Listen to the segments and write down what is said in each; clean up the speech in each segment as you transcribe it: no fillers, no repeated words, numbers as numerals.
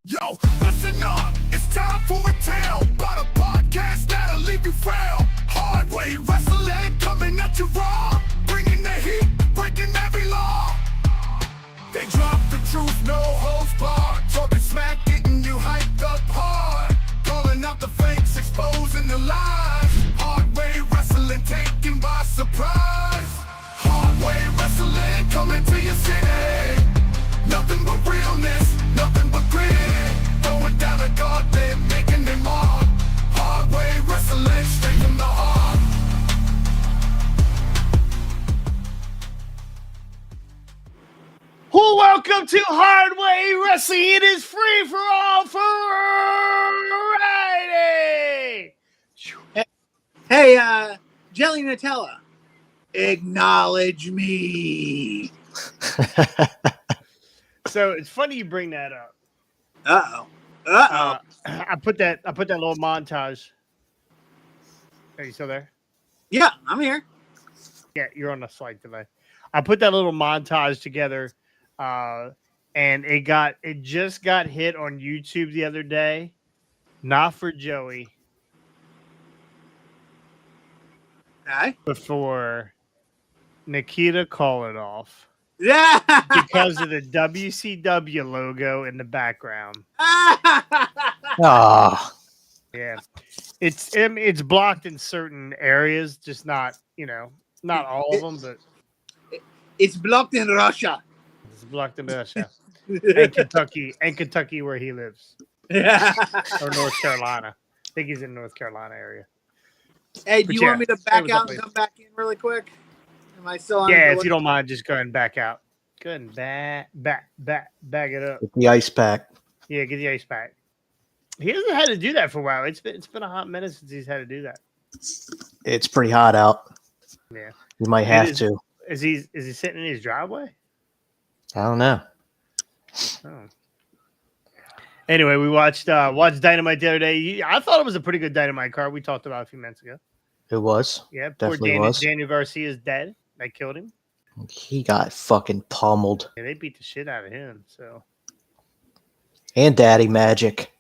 Yo, listen up, it's time for a tale about a podcast that'll leave you frail. Hard way wrestling coming at you raw, bringing the heat, breaking every law. They drop the truth, no holds barred, talking smack, getting you hyped up hard, calling out the fakes, exposing the lies. Hard way wrestling taken by surprise. Hard way wrestling coming to your city. Nothing but realness, nothing but grit. Going down a gauntlet, making them mark. Hard way wrestling, straight from the heart. Welcome to Hard Way Wrestling. It is free for all Friday. Hey, Jelly Nutella, acknowledge me. So it's funny you bring that up. I put that little montage. Are you still there? Yeah, I'm here. Yeah, you're on a slight delay. I put that little montage together, and it just got hit on YouTube the other day. Not for Joey, Okay. but for Nikita Koloff. Yeah. Because of the WCW logo in the background. Oh, Yeah. It's blocked in certain areas, just not not all of them, but It's blocked in Russia. it's blocked in Russia. And Kentucky where he lives. Yeah. Or North Carolina. I think he's in North Carolina area. Hey, do But you yeah, want me to say back what's up, out and please. come back in really quick? Am I still on? Yeah, if you don't mind, just go ahead and back out. Go ahead and back it up. with the ice pack. Yeah, get the ice back. He hasn't had to do that for a while. It's been a hot minute since he's had to do that. It's pretty hot out. Yeah. You might have to. Is he sitting in his driveway? I don't know. Oh. Anyway, we watched Dynamite the other day. I thought it was a pretty good Dynamite card. We talked about it a few minutes ago. It was. Yeah, poor Definitely was. Daniel Garcia is dead. They killed him. He got fucking pummeled. Yeah, they beat the shit out of him. So And Daddy Magic.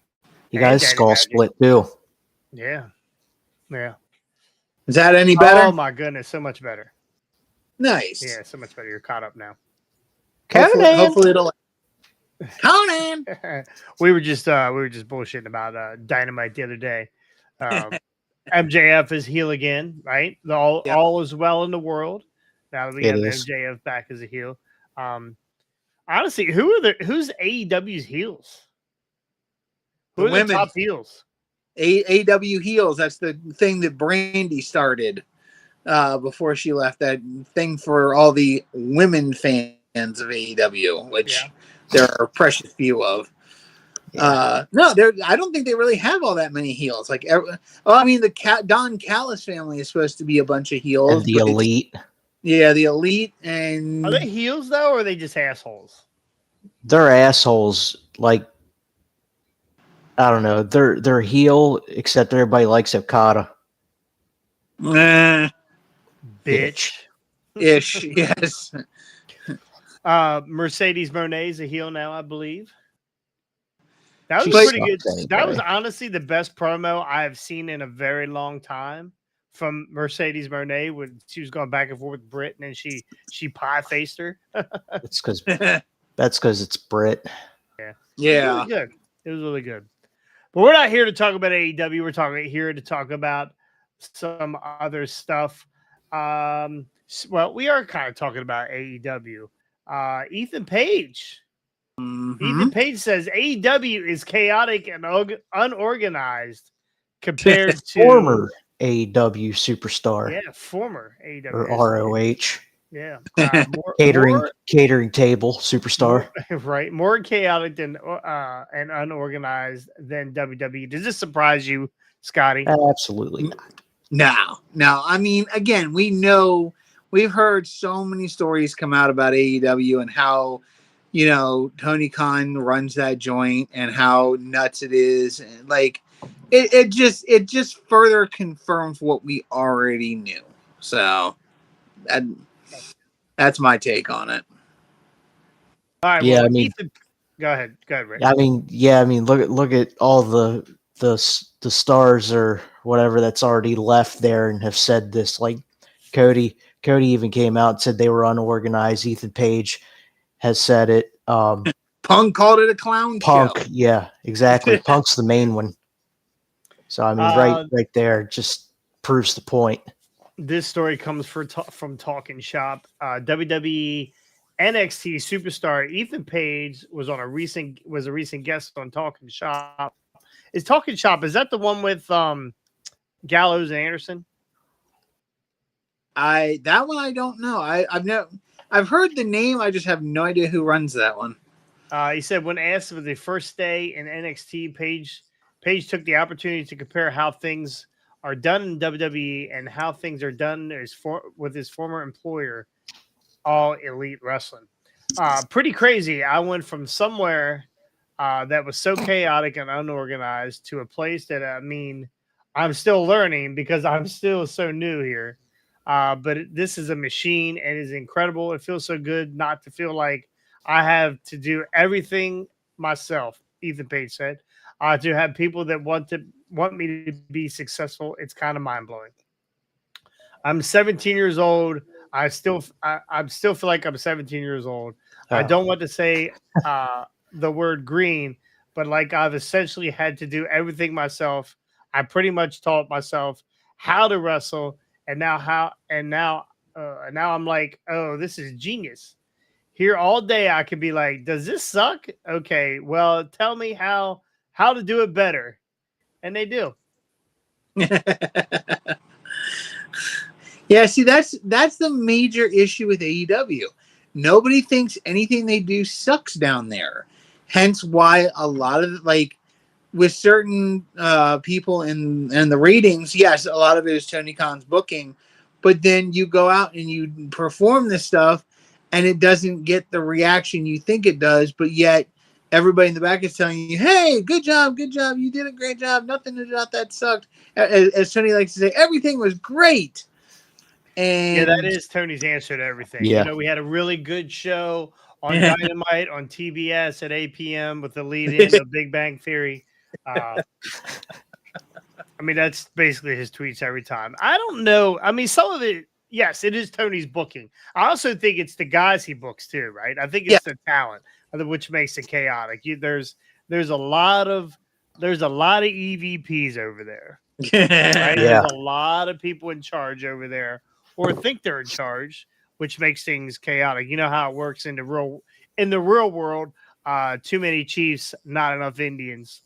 He got And his Daddy skull Magic. split too. yeah. Is that any better? Oh my goodness, so much better. Nice. Yeah, so much better. You're caught up now. Hopefully it'll. Conan. we were just bullshitting about Dynamite the other day. MJF is heel again, right? All is well in the world. Now that we have MJF back as a heel. Honestly, who's AEW's heels? Who The are the women. top heels? AW heels. That's the thing that Brandy started before she left. That thing for all the women fans of AEW, which there are a precious few of. No, I don't think they really have all that many heels. The Don Callis family is supposed to be a bunch of heels. And the Elite. Yeah, the Elite. And Are they heels though, or are they just assholes? They're assholes. Like, I don't know. They're heel, except everybody likes Okada. Bitch. Ish, yes. Mercedes Moné's a heel now, I believe. That was She's pretty good. something, That was right? honestly the best promo I have seen in a very long time from Mercedes Moné when she was going back and forth with Britt, and then she pie faced her. That's because it's Brit. Yeah. Yeah. It was really good. It was really good. But we're not here to talk about AEW. We're here to talk about some other stuff. Well, we are kind of talking about AEW. Ethan Page. Mhm. Ethan Page says AEW is chaotic and unorganized compared to Former AEW superstar. Yeah, former AEW Or ROH. Yeah, Catering table superstar. Right, more chaotic than and unorganized than WWE. Does this surprise you, Scotty? Absolutely not. No. I mean, again, we've heard so many stories come out about AEW and how, Tony Khan runs that joint and how nuts it is. And it just further confirms what we already knew. So that's my take on it. All right. Yeah, Well, I mean- Go ahead, Rick. I mean, look at all the stars or whatever that's already left there and have said this. Like Cody even came out and said they were unorganized. Ethan Page has said it. Punk called it a clown Punk, show. yeah, exactly. Punk's the main one. So I mean, right there just proves the point. This story comes from Talking Shop. WWE NXT superstar Ethan Page was a recent guest on Talking Shop. Is Talking Shop, is that the one with Gallows and Anderson? That one I don't know. I've heard the name. I just have no idea who runs that one. He said when asked for the first day in NXT, Page took the opportunity to compare how things are done in WWE and how things are done with his former employer, All Elite Wrestling. Pretty crazy. I went from somewhere that was so chaotic and unorganized to a place that, I'm still learning because I'm still so new here. But this is a machine and is incredible. It feels so good not to feel like I have to do everything myself, Ethan Page said. To have people that want me to be successful, it's kind of mind blowing. I'm 17 years old. I still feel like I'm 17 years old. I don't want to say the word green, but like I've essentially had to do everything myself. I pretty much taught myself how to wrestle, and now I'm like, oh, this is genius. Here all day I could be like, does this suck? Okay, well, tell me how to do it better, and they do. Yeah, see, that's the major issue with AEW. Nobody thinks anything they do sucks down there. Hence why a lot of with certain people in the ratings, yes, a lot of it is Tony Khan's booking, but then you go out and you perform this stuff and it doesn't get the reaction you think it does, but yet everybody in the back is telling you, hey, good job, you did a great job, nothing about that sucked. As Tony likes to say, everything was great. And yeah, that is Tony's answer to everything. Yeah. We had a really good show on Dynamite on TBS at 8 p.m. with the lead-in of Big Bang Theory. That's basically his tweets every time. I don't know. Some of it, yes, it is Tony's booking. I also think it's the guys he books too, right? I think it's the talent, which makes it chaotic. There's a lot of EVPs over there. Right? Yeah. There's a lot of people in charge over there, or think they're in charge, which makes things chaotic. You know how it works in the real world. Too many chiefs, not enough Indians.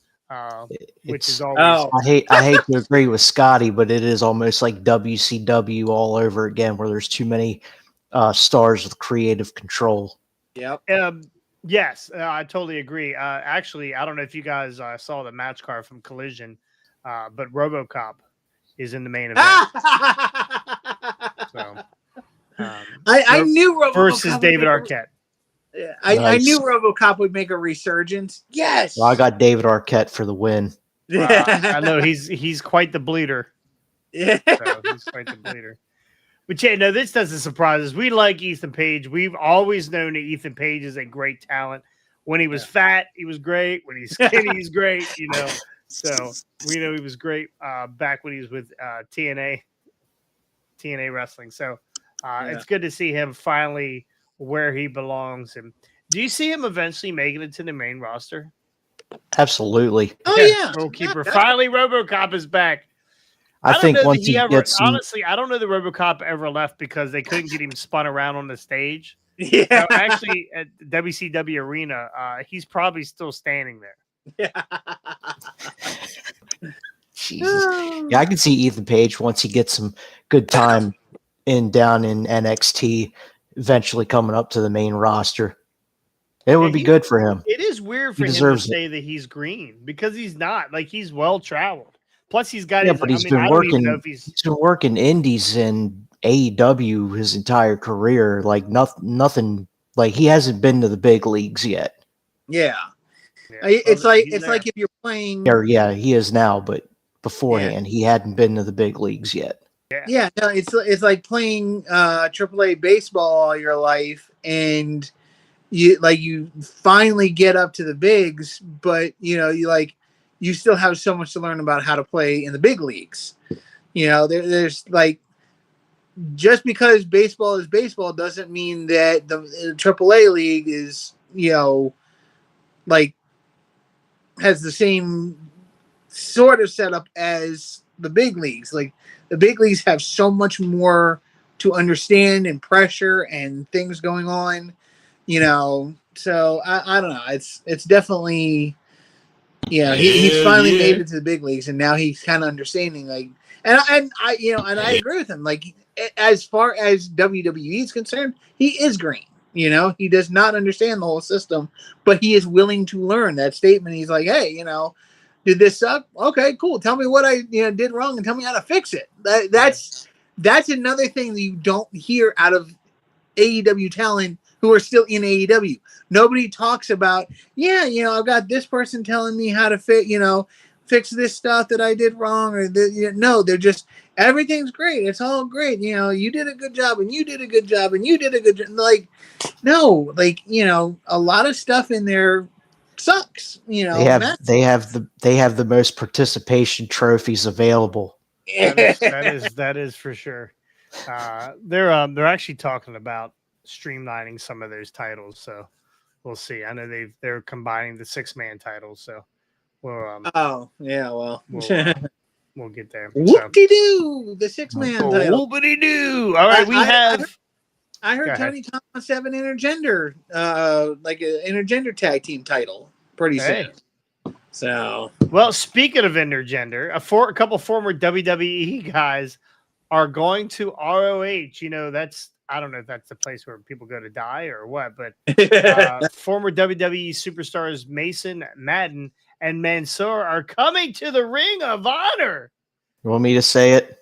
Which is always. I hate to agree with Scotty, but it is almost like WCW all over again, where there's too many stars with creative control. Yep. Yes, I totally agree. Actually, I don't know if you guys saw the match card from Collision, but RoboCop is in the main event. So, I knew RoboCop versus David Arquette. Yeah, I knew RoboCop would make a resurgence. Yes. Well, I got David Arquette for the win. I know he's quite the bleeder. Yeah. So he's quite the bleeder. But yeah, no, this doesn't surprise us. We like Ethan Page. We've always known that Ethan Page is a great talent. When he was fat, he was great. When he's skinny, he's great. So we know he was great back when he was with TNA Wrestling. So it's good to see him finally where he belongs. And do you see him eventually making it to the main roster? Absolutely. Oh yeah. Goalkeeper. Finally, RoboCop is back. I think once he gets honestly, I don't know that RoboCop ever left because they couldn't get him spun around on the stage. Yeah. So actually, at WCW Arena, he's probably still standing there. Jesus. Yeah, I can see Ethan Page once he gets some good time down in NXT, eventually coming up to the main roster. It would be good for him. It is weird for him to say that he's green because he's not. Like, he's well traveled. Plus, he's got. Yeah, but he's been working. He's been working indies and AEW his entire career. Like nothing. Like he hasn't been to the big leagues yet. Yeah. It's like if you're playing. Yeah, he is now, but beforehand he hadn't been to the big leagues yet. Yeah, no, it's like playing AAA baseball all your life, and you finally get up to the bigs, but you still have so much to learn about how to play in the big leagues. There's like, just because baseball is baseball doesn't mean that the AAA league is like has the same sort of setup as the big leagues. Like the big leagues have so much more to understand and pressure and things going on, So I don't know. It's definitely, he's finally made it to the big leagues, and now he's kind of understanding, like, and I agree with him. Like, as far as WWE is concerned, he is green. He does not understand the whole system, but he is willing to learn. That statement, he's like, hey, did this suck? Okay, cool. Tell me what I did wrong and tell me how to fix it. That's another thing that you don't hear out of AEW talent who are still in AEW. Nobody talks about, I've got this person telling me how to fix this stuff that I did wrong, or no, they're just, everything's great. It's all great. You did a good job, and you did a good job, and you did a good job. Like, no, like, a lot of stuff in there sucks. They have the most participation trophies available. That is for sure. They're actually talking about streamlining some of those titles, so we'll see. I know they're combining the 6-man titles, so we'll we'll get there. Whoop-de-doo, the 6-man title. Whoop-de-doo. All right, I heard Tony Thomas have an intergender, like an intergender tag team title pretty soon. So, well, speaking of intergender, a couple former WWE guys are going to ROH. That's, I don't know if that's the place where people go to die or what, but former WWE superstars Mason, Madden, and Mansoor are coming to the Ring of Honor. You want me to say it?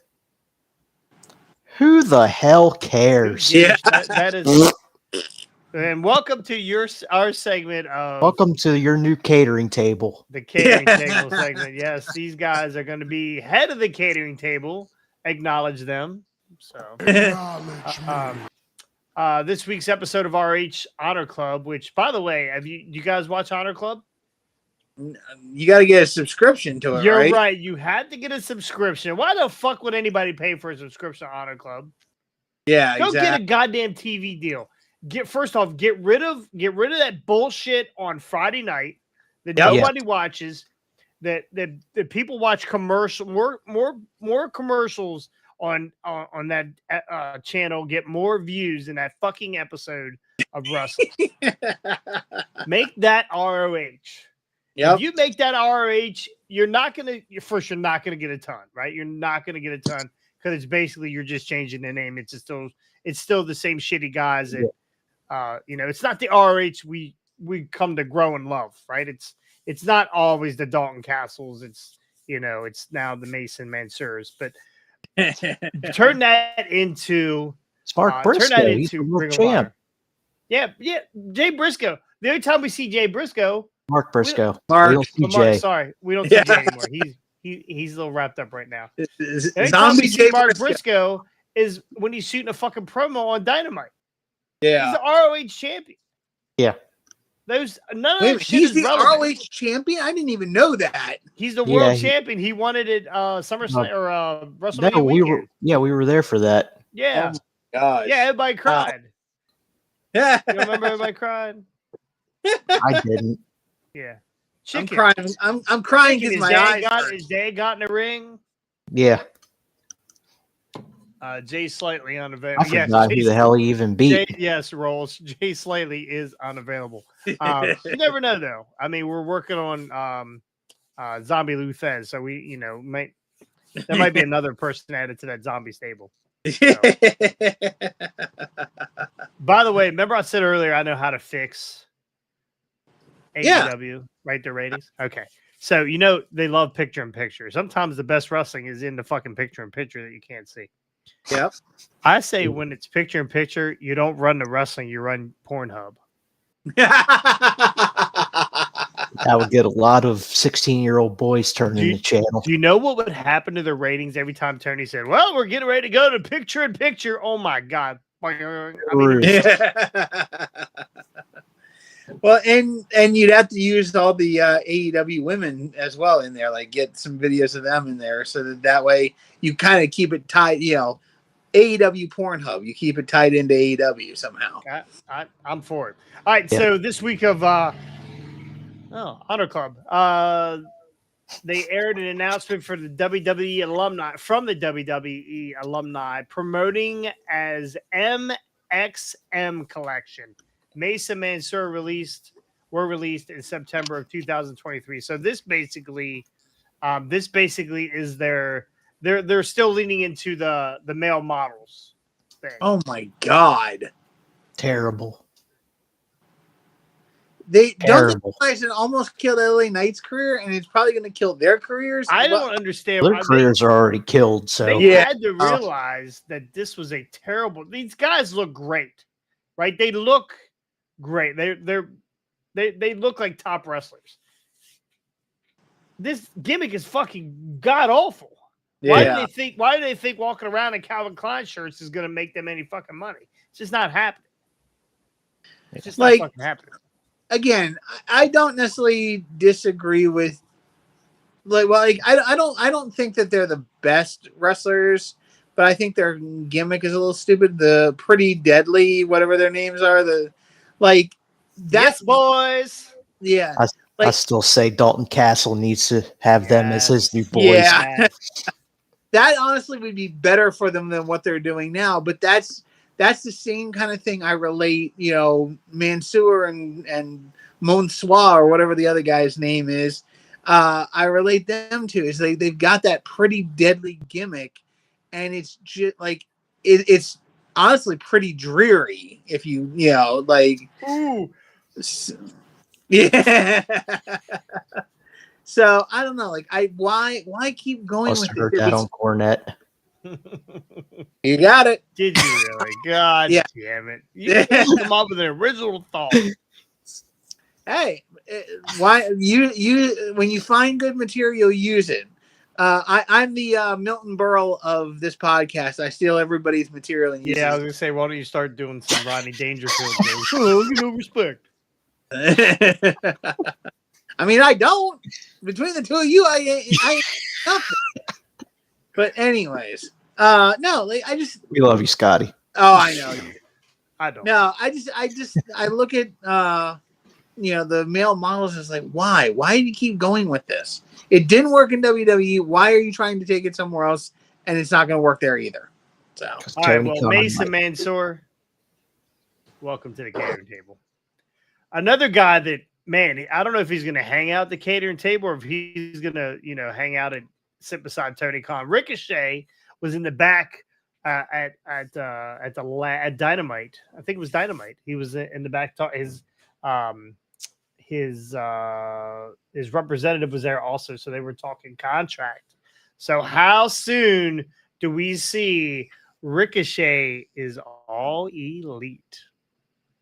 Who the hell cares? Yeah, that is. And welcome to our segment of. Welcome to your new catering table. The catering table segment. Yes, these guys are going to be head of the catering table. Acknowledge them. So, this week's episode of RH Honor Club, which, by the way, do you guys watch Honor Club? You got to get a subscription to it. You're right. You had to get a subscription. Why the fuck would anybody pay for a subscription to Honor Club? Yeah, go get a goddamn TV deal. Get rid of that bullshit on Friday night that nobody watches. That people watch more commercials on that channel, get more views than that fucking episode of wrestling. Make that ROH. Yep. If you make that ROH, you're not gonna get a ton, right? You're not gonna get a ton because it's basically you're just changing the name. It's still the same shitty guys that it's not the ROH we come to grow and love, right? It's not always the Dalton Castles. It's now the Mason Mansoors, but turn that into Mark Briscoe. Turn that into Ring of Honor. Yeah, Jay Briscoe. The only time we see Jay Briscoe. Mark Briscoe. We don't see Jay anymore. He's a little wrapped up right now. The only time we see Mark Briscoe is when he's shooting a fucking promo on Dynamite. Yeah. He's the ROH champion. Yeah. He's the ROH champion? I didn't even know that. He's the world champion. He wanted it SummerSlam or WrestleMania weekend. We were there for that. Yeah. Oh my gosh. Yeah, everybody cried. You remember everybody cried? I didn't. Yeah. Chicken. I'm crying because my eyes. His dad got in the ring. Yeah. Jay Slightly unavailable. I forgot who the hell he even beat. Rolls. Jay Slightly is unavailable. You never know, though. I mean, we're working on Zombie Luthez, so we, there might be another person added to that zombie stable. So. By the way, remember I said earlier I know how to fix AEW, right? Their ratings. Okay. So, they love picture in picture. Sometimes the best wrestling is in the fucking picture in picture that you can't see. Yep. I say when it's picture in picture, you don't run the wrestling, you run Pornhub. That would get a lot of 16-year-old boys turning the channel. Do you know what would happen to the ratings every time Tony said, well, we're getting ready to go to picture in picture? Oh, my God. I mean, Well, and you'd have to use all the AEW women as well in there, like get some videos of them in there, so that way you kind of keep it tied. AEW Pornhub, you keep it tied into AEW somehow. I'm for it. All right, so this week of Honor Club, they aired an announcement for the WWE alumni promoting as MXM Collection. Mesa Mansoor were released in September of 2023. So this basically is they're still leaning into the male models thing. Oh my god, terrible. They realize it almost killed LA Knight's career, and it's probably going to kill their careers. I don't understand. Their careers are already killed. So they had to realize that this was a terrible. These guys look great, right? They look great. They look like top wrestlers. This gimmick is fucking god awful. Yeah. Why do they think walking around in Calvin Klein shirts is going to make them any fucking money? It's just not happening. It's just not fucking happening. Again, I don't necessarily disagree with I don't think that they're the best wrestlers, but I think their gimmick is a little stupid. The Pretty Deadly, whatever their names are, yes, boys. Yeah. I still say Dalton Castle needs to have them as his new boys. Yeah. That honestly would be better for them than what they're doing now, but that's the same kind of thing I relate, Mansoor and Monsoir or whatever the other guy's name is. I relate them to is they've got that Pretty Deadly gimmick, and it's just it's honestly pretty dreary if you Ooh. Yeah. So I don't know, why keep going Must with have heard that on Cornette. You got it. Did you really? God damn it! You come up with an original thought. Hey, why you when you find good material, use it. I'm the Milton Berle of this podcast. I steal everybody's material and use it. I was gonna say, why don't you start doing some Rodney Dangerfield things? Oh, no respect. I mean, I don't. Between the two of you, I ain't nothing. But anyways, no, we love you, Scotty. Oh, I know. I don't. No, I look at the male models is why do you keep going with this? It didn't work in WWE. Why are you trying to take it somewhere else? And it's not going to work there either. So, all right. Well, Mason Mansoor, welcome to the catering table. Another guy that, man, I don't know if he's going to hang out at the catering table or if he's going to, hang out and sit beside Tony Khan. Ricochet was in the back at Dynamite. I think it was Dynamite. He was in the back. His representative was there also, so they were talking contract. So how soon do we see Ricochet is all elite?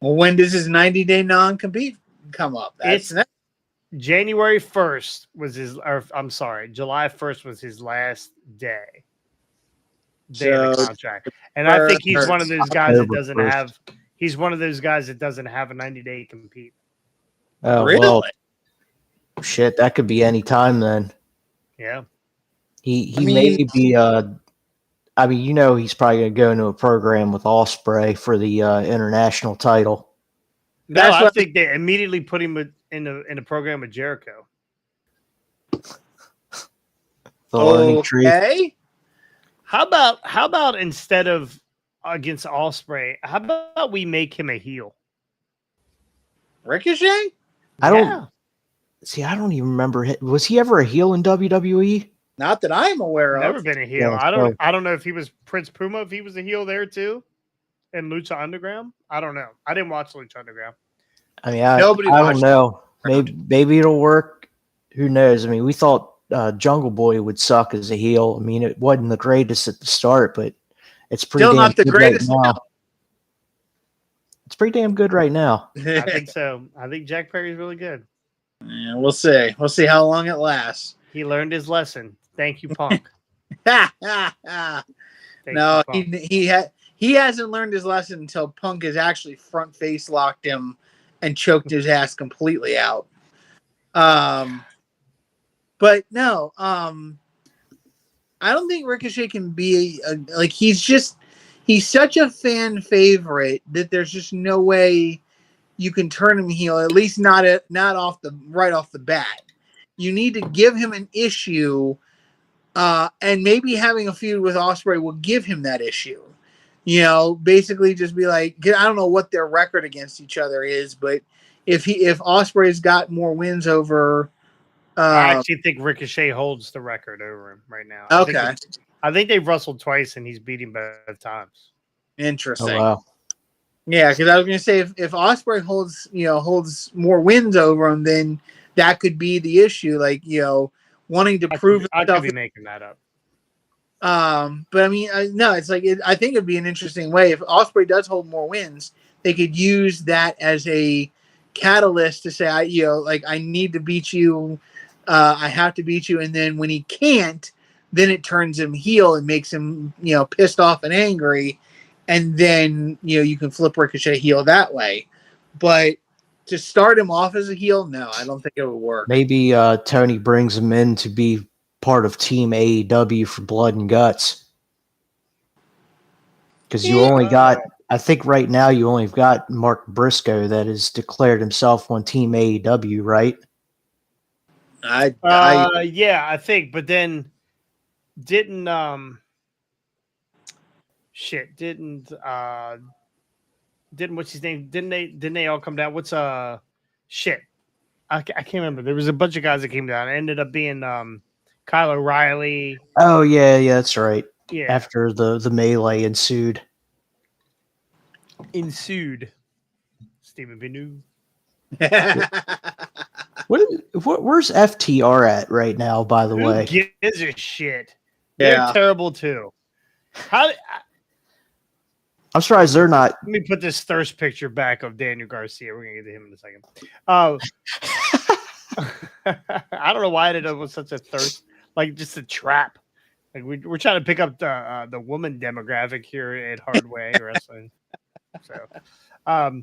Well, when does his 90-day non-compete come up? January 1st was July 1st was his last day of the contract. And I think he's one of those guys that doesn't have he's one of those guys that doesn't have a 90-day compete. Oh, really? Well, shit, that could be any time then. Yeah. He may be he's probably going to go into a program with Ospreay for the international title. No, I think they immediately put him in a program with Jericho. The learning tree. How about instead of against Ospreay, how about we make him a heel? Ricochet? I don't even remember. Was he ever a heel in WWE? Not that I'm aware of. Never been a heel. Yeah, I don't know if he was Prince Puma, if he was a heel there too, in Lucha Underground. I don't know. I didn't watch Lucha Underground. I mean, I don't know. Maybe it'll work. Who knows? I mean, we thought Jungle Boy would suck as a heel. I mean, it wasn't the greatest at the start, but it's pretty still damn not the good greatest right now. It's pretty damn good right now. I think so. I think Jack Perry's really good. Yeah, we'll see. We'll see how long it lasts. He learned his lesson. Thank you, Punk. No, he hasn't learned his lesson until Punk has actually front face locked him and choked his ass completely out. But no, I don't think Ricochet can be like he's such a fan favorite that there's just no way you can turn him heel. At least not off the bat. You need to give him an issue, and maybe having a feud with Ospreay will give him that issue. You know, basically just be like, I don't know what their record against each other is, but if Ospreay's got more wins over. I actually think Ricochet holds the record over him right now. Okay. I think they've wrestled twice and he's beat him both times. Interesting. Oh, wow. Yeah, because I was going to say if Ospreay holds more wins over him, then that could be the issue. Like, wanting to prove I could be making that up. But I mean, no, it's like I think it'd be an interesting way if Ospreay does hold more wins. They could use that as a catalyst to say, I need to beat you. I have to beat you, and then when he can't, then it turns him heel and makes him pissed off and angry, and then you can flip Ricochet heel that way. But to start him off as a heel, no, I don't think it would work. Maybe Tony brings him in to be part of Team AEW for Blood and Guts, because you only got. I think right now you only got Mark Briscoe that has declared himself on Team AEW, right? Yeah, I think, but then didn't what's his name? Didn't they all come down? What's shit? I can't remember. There was a bunch of guys that came down. It ended up being Kyle O'Reilly. Oh yeah, that's right. Yeah. After the melee ensued. Stephen Benu. Where's FTR at right now, by the way? Who gives a shit? Yeah. They're terrible too. I'm surprised they're not. Let me put this thirst picture back of Daniel Garcia. We're gonna get to him in a second. I don't know why it was such a thirst, like just a trap. Like we're trying to pick up the woman demographic here at Hardway Wrestling. So,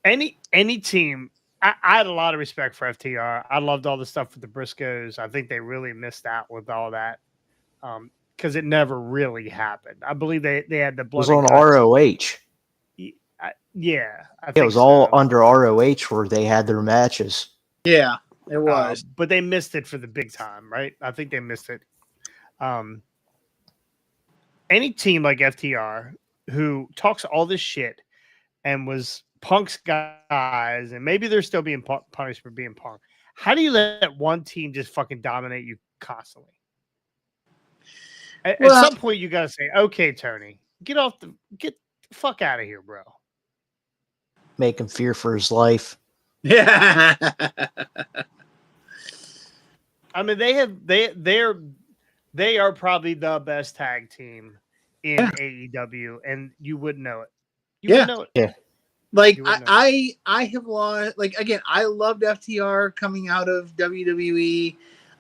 any team. I had a lot of respect for FTR. I loved all the stuff with the Briscoes. I think they really missed out with all that because it never really happened. I believe they had the blood. It was on ROH. Yeah, It was all under ROH where they had their matches. Yeah, it was. But they missed it for the big time, right? I think they missed it. Any team like FTR who talks all this shit and was Punk's guys, and maybe they're still being punished for being Punk. How do you let one team just fucking dominate you constantly? At some point, you got to say, "Okay, Tony, get the fuck out of here, bro." Make him fear for his life. Yeah. I mean, they are probably the best tag team in AEW, and you wouldn't know it. You wouldn't know it. Yeah. Like I have lost. Like again, I loved FTR coming out of WWE.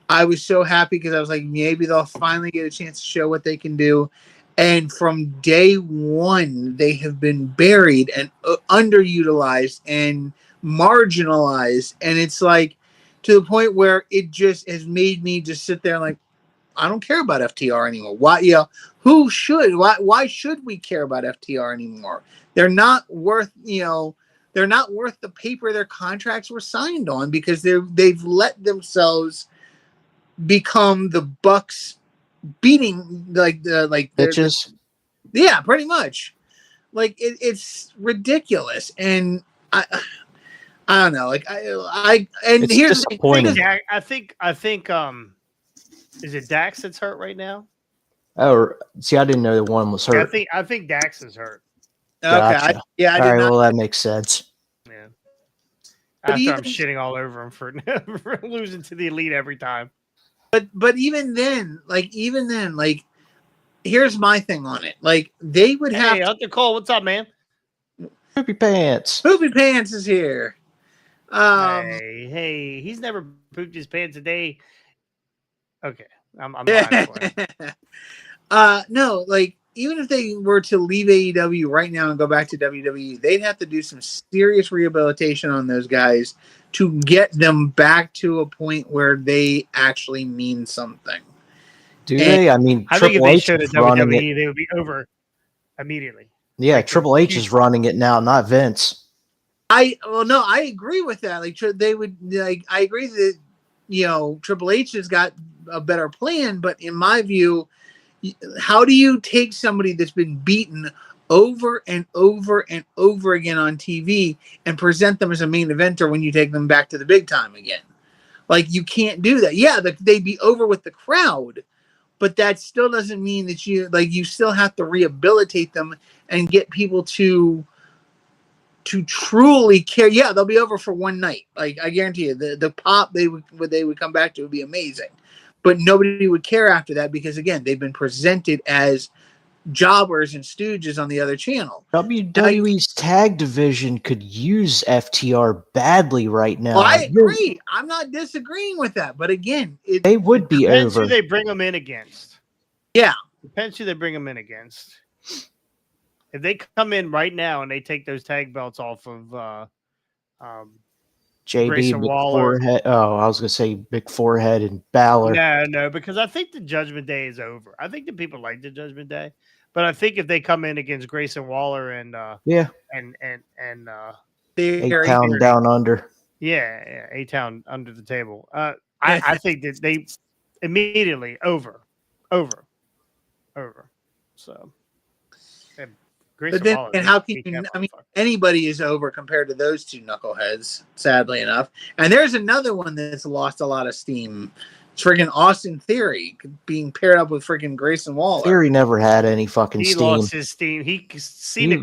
I was so happy because I was like, maybe they'll finally get a chance to show what they can do. And from day one, they have been buried and underutilized and marginalized. And it's like to the point where it just has made me just sit there and like, I don't care about FTR anymore. Why? Who should? Why should we care about FTR anymore? They're not worth. They're not worth the paper their contracts were signed on because they've let themselves become the Bucks beating bitches. Yeah, pretty much. Like it's ridiculous, and I don't know. Like It's here's disappointing. I think is it Dax that's hurt right now? Oh, see, I didn't know the one was hurt. I think Dax is hurt. Okay, Gotcha. I did all right, not. well, that makes sense. Yeah. But After I'm shitting all over him for losing to the Elite every time. But even then, here's my thing on it. Like they would have. Hey, Hunter Cole, what's up, man? Poopy Pants. Poopy Pants is here. Hey, he's never pooped his pants a day. Okay, I'm lying for him. No, like even if they were to leave AEW right now and go back to WWE, they'd have to do some serious rehabilitation on those guys to get them back to a point where they actually mean something. Do they? I mean, I think if Triple they H showed a is running WWE, it. they would be over immediately. Yeah, Like, Triple H huge- is running it now, not Vince. I agree with that. Like they would like I agree that Triple H has got a better plan, but in my view, how do you take somebody that's been beaten over and over and over again on TV and present them as a main eventer when you take them back to the big time again? Like, you can't do that. Yeah, they'd be over with the crowd, but that still doesn't mean that you still have to rehabilitate them and get people to truly care. Yeah, they'll be over for one night. Like, I guarantee you, the pop they would come back to would be amazing. But nobody would care after that because, again, they've been presented as jobbers and stooges on the other channel. WWE's tag division could use FTR badly right now. Well, I agree. I'm not disagreeing with that. But again, they would be depends over. who they bring them in against. Yeah. Depends who they bring them in against. If they come in right now and they take those tag belts off of JB, Grayson Big Waller. Forehead. Oh, I was going to say Big Forehead and Balor. No, because I think the Judgment Day is over. I think the people like the Judgment Day, but I think if they come in against Grayson Waller and A-Town Down Under. Yeah, A-Town under the table. I think that they immediately over. So, but then, and how can you? I mean, anybody is over compared to those two knuckleheads. Sadly enough, and there's another one that's lost a lot of steam. It's freaking Austin Theory being paired up with freaking Grayson Waller. Theory never had any fucking steam. He lost his steam. Cena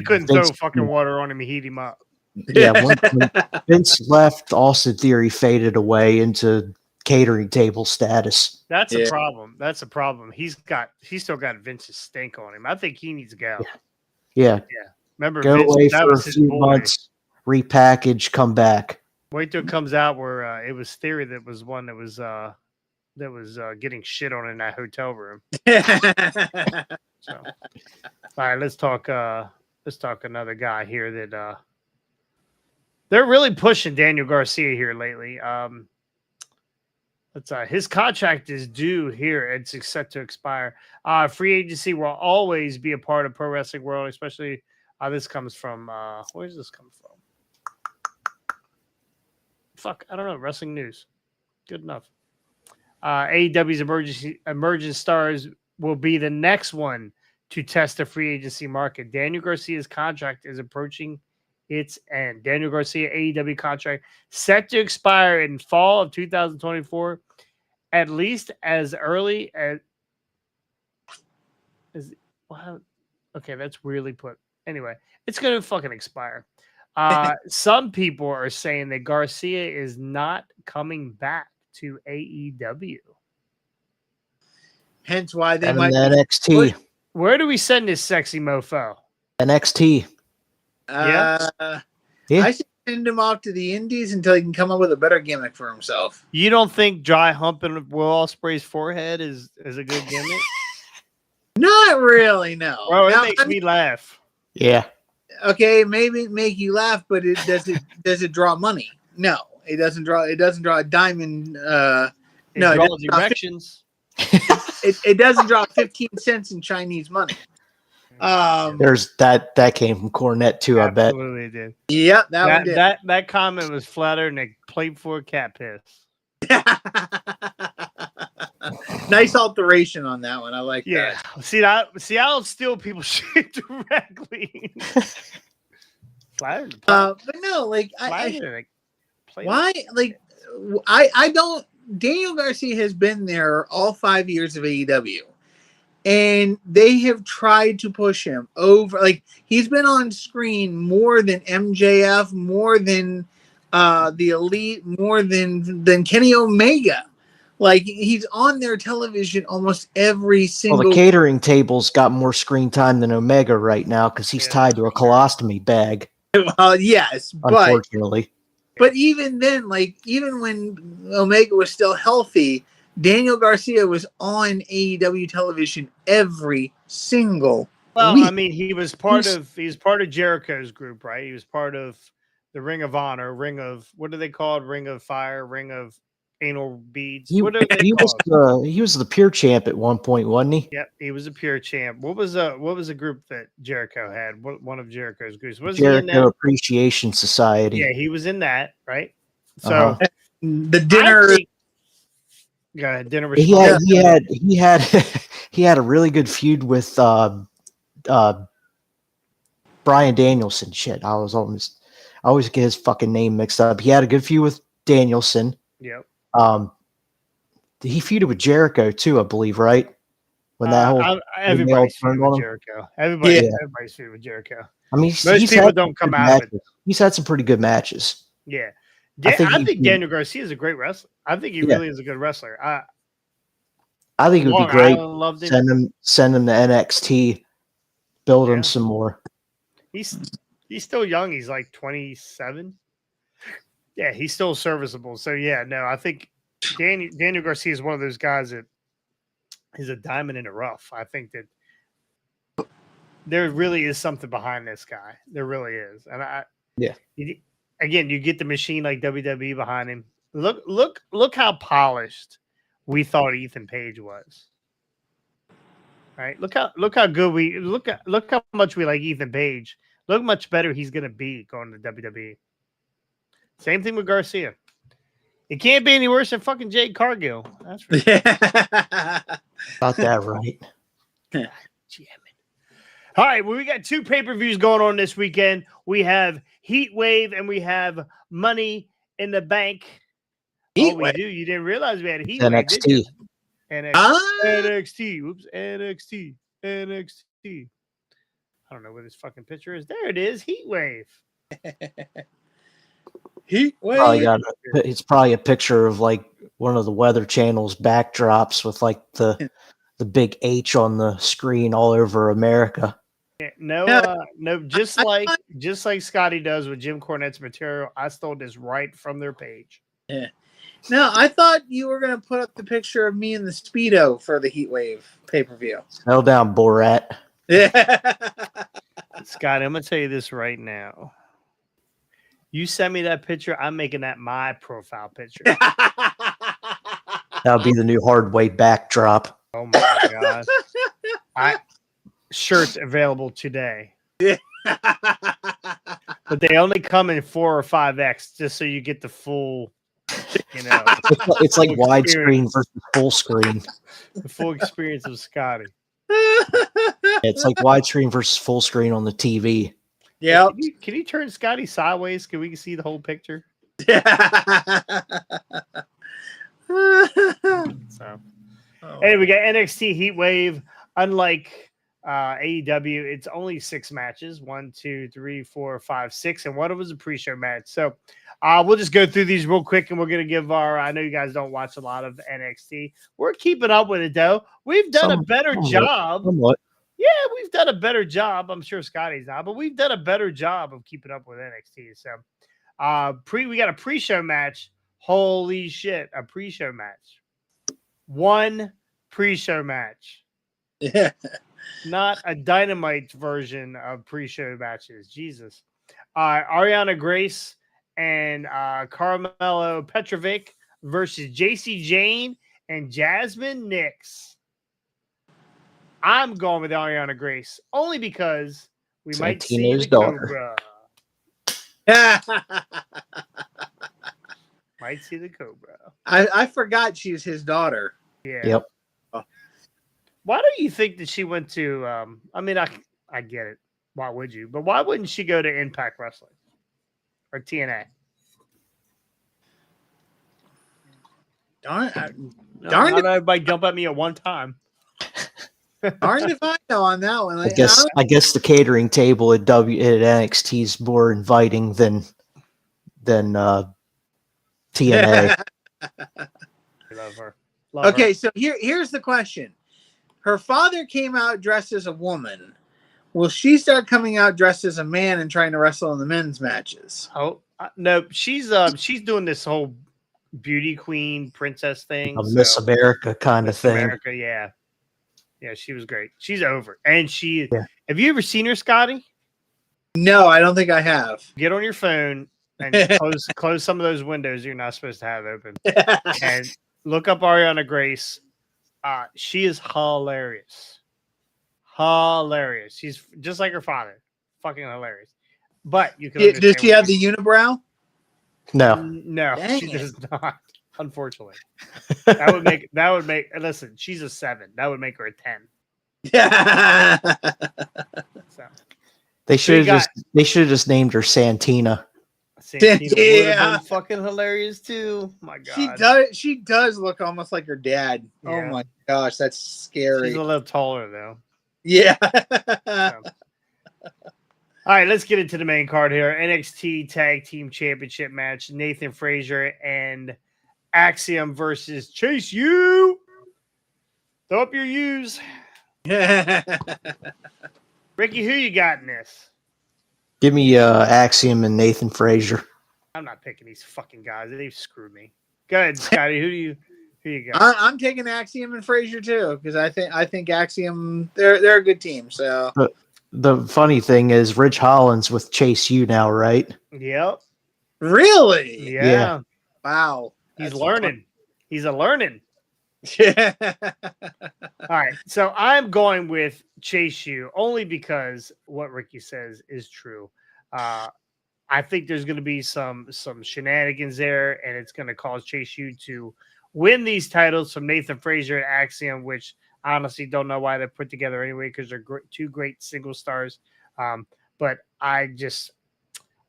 couldn't throw fucking water on him and heat him up. Yeah, when Vince left, Austin Theory faded away into catering table status. That's a problem. That's a problem. He's still got Vince's stink on him. I think he needs to go. Yeah. Remember, go Vince, away that for a was his few boy. months, repackage, come back. Wait till it comes out where it was Theory that was one that was getting shit on in that hotel room. So, all right, let's talk another guy here that they're really pushing Daniel Garcia here lately. His contract is due here. It's set to expire. Free agency will always be a part of pro wrestling world, especially this comes from where does this come from? Fuck, I don't know. Wrestling news. Good enough. AEW's emerging stars will be the next one to test the free agency market. Daniel Garcia's contract is approaching its end. Daniel Garcia AEW contract set to expire in fall of 2024, at least as early as wow. Okay, that's weirdly put. Anyway, it's going to fucking expire. Some people are saying that Garcia is not coming back to AEW. Hence why they And might NXT. Where do we send this sexy mofo? NXT. I should send him off to the Indies until he can come up with a better gimmick for himself. You don't think dry humping Will Ospreay's forehead is a good gimmick? Not really, no. Bro, it makes me laugh. Yeah. Okay, maybe make you laugh, but does it draw money? No, it doesn't draw. It doesn't draw a diamond. It draws erections. It doesn't draw 15 cents in Chinese money. There's that came from Cornette too. I bet. Absolutely did. Yeah, that one did. That comment was flatter than a plate for cat piss. Nice alteration on that one. I like that. See, I don't steal people's shit directly. Flatter. But no, like why? Like I don't. Daniel Garcia has been there all 5 years of AEW. And they have tried to push him over. Like, he's been on screen more than MJF, more than the Elite, more than Kenny Omega. Like, he's on their television almost every single. Well, the catering table's got more screen time than Omega right now because he's tied to a colostomy bag. Well, yes, unfortunately. But even then, like, even when Omega was still healthy, Daniel Garcia was on AEW television every single Well, week. I mean, he's part of Jericho's group, right? He was part of the Ring of Honor, Ring of what do they call it? Ring of Fire, Ring of Anal Beads. What are they called? He was the pure champ at one point, wasn't he? Yep, he was a pure champ. What was a group that Jericho had? One of Jericho's groups. Was he in Jericho that? Appreciation Society. Yeah, he was in that, right? So The dinner. Go ahead, dinner. He had he had a really good feud with Brian Danielson. Shit, I always get his fucking name mixed up. He had a good feud with Danielson. Yep. He feuded with Jericho too, I believe, right? When that whole everybody's feuded with Jericho. Everybody's feuded with Jericho. I mean, most people don't come out of it. He's had some pretty good matches. Yeah. I think Daniel Garcia is a great wrestler. I think he really is a good wrestler. I think it would be great. Send him to NXT, build him some more. He's still young. He's like 27. Yeah, he's still serviceable. So yeah, no, I think Daniel Garcia is one of those guys that is a diamond in the rough. I think that there really is something behind this guy. There really is, and again, you get the machine like WWE behind him. Look how polished we thought Ethan Page was. Right? Look how good look how much we like Ethan Page. Look how much better he's gonna be going to WWE. Same thing with Garcia. It can't be any worse than fucking Jade Cargill. That's for sure. Got that right. God, damn it. All right, well, we got 2 pay-per-views going on this weekend. We have Heatwave and we have Money in the Bank. Oh, we do. You didn't realize we had Heatwave, NXT. did you? NXT. Whoops. NXT. I don't know where this fucking picture is. There it is. Heatwave. Heatwave. It's probably a picture of like one of the Weather Channel's backdrops with like the big H on the screen all over America. Yeah, no, just like Scotty does with Jim Cornette's material, I stole this right from their page. Yeah. Now, I thought you were going to put up the picture of me in the Speedo for the Heatwave pay-per-view. Settle down, Borat. Yeah. Scotty, I'm going to tell you this right now. You send me that picture, I'm making that my profile picture. That'll be the new hardway backdrop. Oh my god. Shirts available today. Yeah. But they only come in 4 or 5X just so you get the full, it's like widescreen versus full screen. The full experience of Scotty. It's like widescreen versus full screen on the TV. Yeah. Can you turn Scotty sideways? Can we see the whole picture? So, hey, we got NXT Heatwave. Unlike AEW, it's only 6 matches. 1, 2, 3, 4, 5, 6, and one of them was a pre-show match. So we'll just go through these real quick, and we're going to give I know you guys don't watch a lot of NXT. We're keeping up with it, though. We've done a better job. Somewhat. Yeah, we've done a better job. I'm sure Scotty's not, but we've done a better job of keeping up with NXT. So we got a pre-show match. Holy shit, a pre-show match. 1 pre-show match. Yeah. Not a Dynamite version of pre-show matches. Jesus. Ariana Grace and Carmelo Petrovic versus JC Jane and Jasmine Nix. I'm going with Ariana Grace only because we might see the Cobra. Might see the Cobra. I forgot she's his daughter. Yeah. Yep. Why do you think that she went to? I mean, I get it. Why would you? But why wouldn't she go to Impact Wrestling or TNA? Darn Not everybody jump at me at one time. Darn if I know on that one. I guess the catering table at NXT is more inviting than TNA. I love her. Okay, so here's the question. Her father came out dressed as a woman. Will she start coming out dressed as a man and trying to wrestle in the men's matches? Oh no, she's doing this whole beauty queen princess thing, Miss America kind of thing. America, yeah. Yeah, she was great. She's over. And Yeah. have you ever seen her, Scotty? No, I don't think I have. Get on your phone and close some of those windows you're not supposed to have open. And look up Ariana Grace. She is hilarious. Hilarious. She's just like her father. Fucking hilarious. But you can understand. Does she have the unibrow? No. No, Dang she it. does not. Unfortunately. That would make listen, she's a 7. That would make her a 10. Yeah. So They should have just named her Santina. Santina would have Yeah. been fucking hilarious too. My God. She does look almost like her dad. Yeah. Oh my gosh, that's scary. She's a little taller though. Yeah. So. All right, let's get into the main card here. NXT Tag Team Championship match. Nathan Frazier and Axiom versus Chase U. Throw up your U's. Ricky, who you got in this? Give me Axiom and Nathan Frazier. I'm not picking these fucking guys. They've screwed me. Go ahead, Scotty. Who you got? I'm taking Axiom and Frazier too because I think Axiom they're a good team. So The funny thing is Rich Hollins with Chase U now, right? Yep. really, Yeah. wow, He's That's learning. He's a learning. fun. All right. So I'm going with Chase U only because what Ricky says is true. I think there's going to be some shenanigans there, and it's going to cause Chase U to win these titles from Nathan Frazier and Axiom, which I honestly don't know why they're put together anyway because they're two great single stars. But I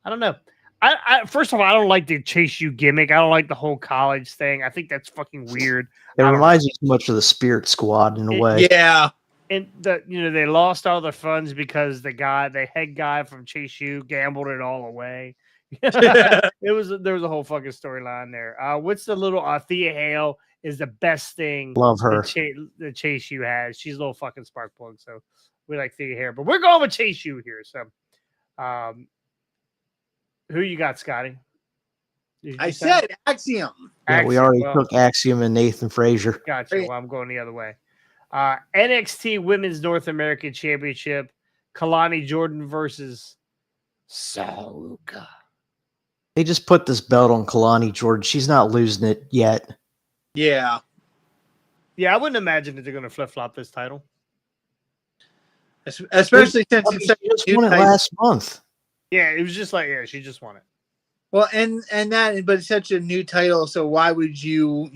don't know. I first of all, I don't like the Chase U gimmick. I don't like the whole college thing. I think that's fucking weird. It reminds me too much of the Spirit Squad in a way. Yeah, And they lost all their funds because the head guy from Chase U gambled it all away. There was a whole fucking storyline there. What's the little Thea Hale is the best thing. Love her. The Chase U has. She's a little fucking spark plug. So we like Thea Hale, but we're going with Chase U here. So, who you got, Scotty? I said Axiom. Yeah, we already took Axiom and Nathan Frazier. Gotcha. Well, I'm going the other way. NXT Women's North American Championship. Kalani Jordan versus Saruka. They just put this belt on Kalani Jordan. She's not losing it yet. Yeah, Yeah, I wouldn't imagine that they're going to flip flop this title. especially since it's such She just a new won it title. last month. Yeah, it was just like she just won it. Well, and that, but it's such a new title. So why would you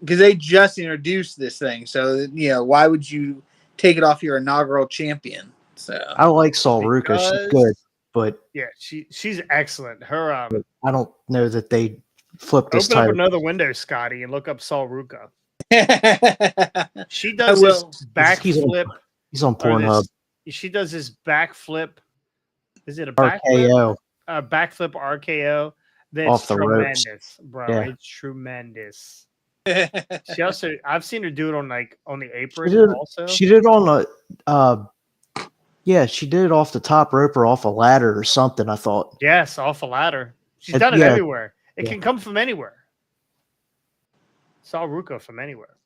because they just introduced this thing. So why would you take it off your inaugural champion? So I like Saruka. She's good, but Yeah, she's excellent. Her I don't know that they flipped this open up title. another window, Scotty, and look up Saul Ruka. yeah, She does will. this backflip. He's on or Pornhub. She does this backflip. Is it a backflip? RKO. Backflip RKO. That's Off the ropes. tremendous, bro. Yeah. It's tremendous. She also, I've seen her do it on the apron. She did, also, she did it on she did it off the top rope or off a ladder or something, I thought. yes, off a ladder. She's done it Yeah. everywhere. It can come from anywhere. Saw Ruka from anywhere.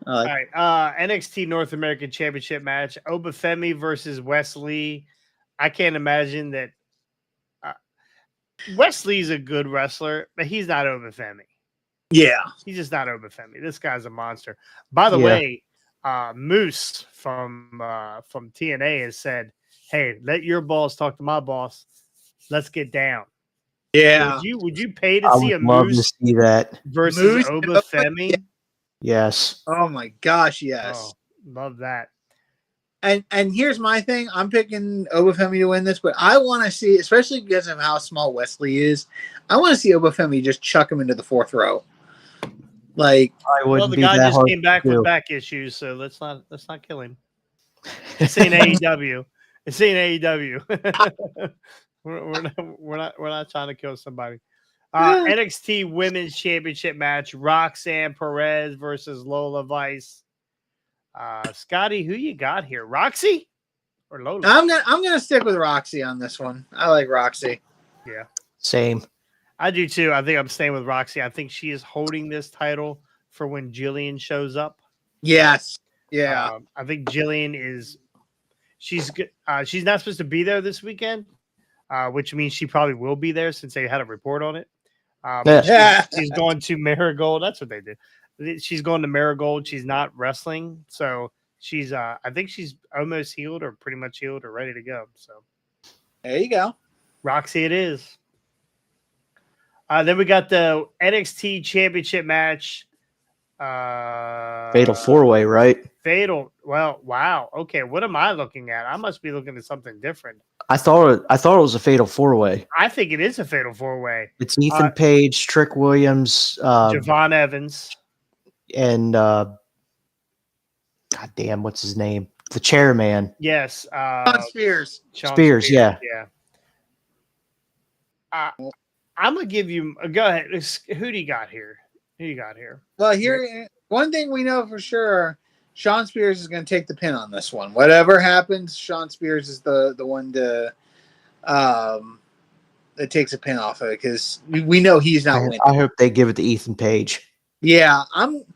All right. NXT North American Championship match. Obafemi versus Wesley. I can't imagine that. Wesley's a good wrestler, but he's not Obafemi. yeah. He's just not Obafemi. This guy's a monster. By the Yeah. way, Moose from TNA has said, "Hey, let your boss talk to my boss. Let's get down." Yeah. Would you pay to I see a would love to Moose see that. versus Moose? Obafemi? Yes. Oh my gosh, yes. Oh, love that. And here's my thing. I'm picking Obafemi to win this, but I want to see, especially because of how small Wesley is, I want to see Obafemi just chuck him into the fourth row. Like, I wouldn't The be guy that just hard came back to do. with back issues, so let's not kill him. It's in AEW. It's in AEW. we're not trying to kill somebody. NXT Women's Championship match: Roxanne Perez versus Lola Vice. Scotty, who you got here? Roxy or Lola? I'm gonna stick with Roxy on this one. I like Roxy. Yeah, Same. I do too. I think I'm staying with Roxy. I think she is holding this title for when Jillian shows up. Yes. Yeah. I think Jillian is she's not supposed to be there this weekend, which means she probably will be there since they had a report on it. She's going to Marigold. That's what they do. She's going to Marigold. She's not wrestling, so she's I think she's almost healed or pretty much healed or ready to go. So there you go. Roxy, it is. Then we got the NXT Championship match. Fatal 4-way, right? Fatal. Well, wow. Okay, what am I looking at? I must be looking at something different. I thought it was a Fatal 4-way. I think it is a Fatal 4-way. It's Ethan Page, Trick Williams, Javon Evans, and God damn, what's his name? The chairman. Yes, Sean Spears. Spears, yeah. I'm gonna give you. Go ahead. Who do you got here? Well, here, one thing we know for sure, Sean Spears is going to take the pin on this one. Whatever happens, Sean Spears is the one to that takes a pin off of it because we know he's not winning. I hope they give it to Ethan Page. Yeah, I'm going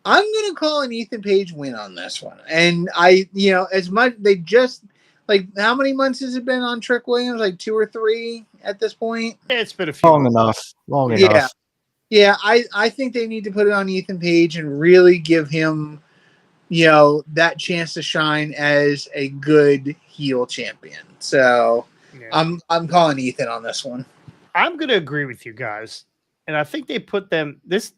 to call an Ethan Page win on this one. And as much they just how many months has it been on Trick Williams? Like 2 or 3 at this point. Yeah, it's been a few. Long enough. Yeah, I think they need to put it on Ethan Page and really give him, that chance to shine as a good heel champion. So I'm calling Ethan on this one. I'm going to agree with you guys, and I think they put them this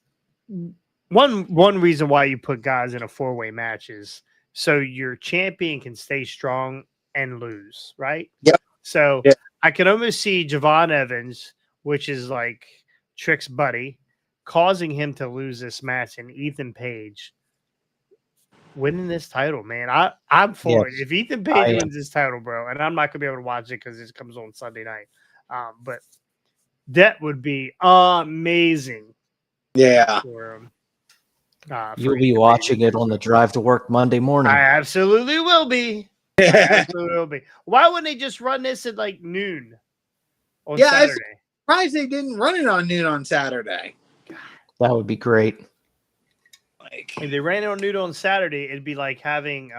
one reason why you put guys in a 4-way match is so your champion can stay strong and lose, right? Yep. So I can almost see Javon Evans, which is like Trick's buddy, causing him to lose this match, and Ethan Page winning this title, man. I'm for it. If Ethan Page wins this title, bro, and I'm not gonna be able to watch it because it comes on Sunday night, but that would be amazing. Yeah. You'll be watching it on the drive to work Monday morning. I absolutely will be. Why wouldn't they just run this at like noon on Saturday? I'm surprised they didn't run it on noon on Saturday. That would be great. If they ran it on noon on Saturday, it'd be like having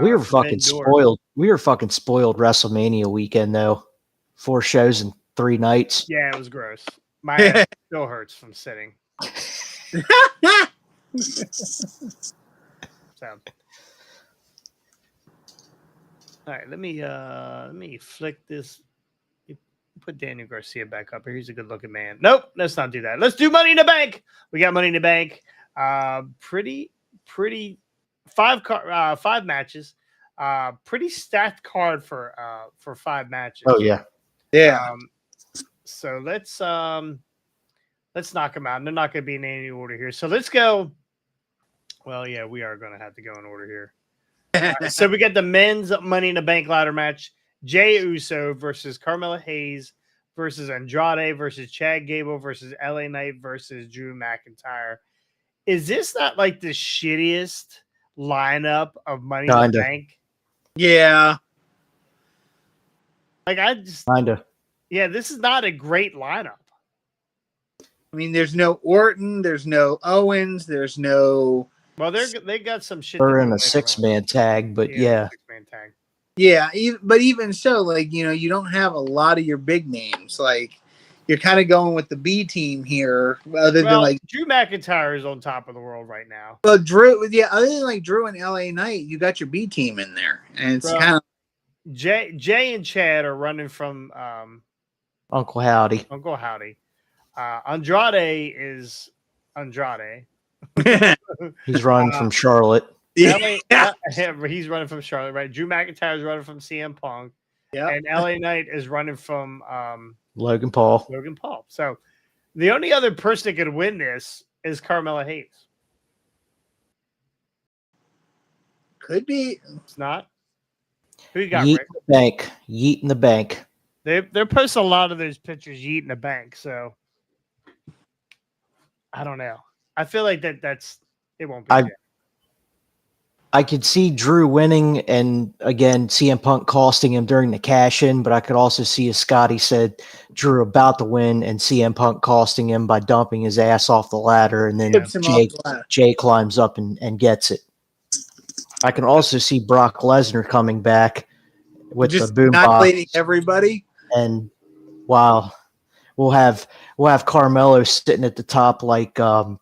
we were fucking spoiled. We were fucking spoiled WrestleMania weekend though. 4 shows in 3 nights. Yeah, it was gross. My ass still hurts from sitting. So. All right, let me flick this. Put Daniel Garcia back up here. He's a good-looking man. Nope, let's not do that. Let's do Money in the Bank. We got Money in the Bank. Pretty 5 matches. Pretty stacked card for 5 matches. Oh yeah, yeah. So let's knock them out. They're not going to be in any order here. So let's go. Well, yeah, we are going to have to go in order here. So we got the men's Money in the Bank ladder match. Jey Uso versus Carmella Hayes versus Andrade versus Chad Gable versus LA Knight versus Drew McIntyre. Is this not like the shittiest lineup of Money in the Bank? Yeah. Like I just Yeah, this is not a great lineup. I mean, there's no Orton, there's no Owens, there's no. Well, they got some shit. They're in a 6-man tag, but yeah. 6-man tag. Yeah, but even so, you don't have a lot of your big names. Like, you're kind of going with the B team here, other than Drew McIntyre is on top of the world right now. Well, Drew, other than Drew and LA Knight, you got your B team in there, and it's kind of Jay and Chad are running from Uncle Howdy. Andrade is Andrade. He's running from Charlotte. He's running from Charlotte, right? Drew McIntyre is running from CM Punk. Yeah. And LA Knight is running from Logan Paul. So the only other person that could win this is Carmella Hayes. Could be. It's not. Who you got, Yeet Rick? in the bank. Yeet in the bank. They're posting a lot of those pictures yeet in the bank, so I don't know. I feel like that's it won't be. I could see Drew winning and again CM Punk costing him during the cash in, but I could also see, as Scotty said, Drew about to win and CM Punk costing him by dumping his ass off the ladder, and then Tips him off the ladder. Jay climbs up and gets it. I can also see Brock Lesnar coming back with Just the annihilating boombox, everybody. and wow, we'll have Carmelo sitting at the top like who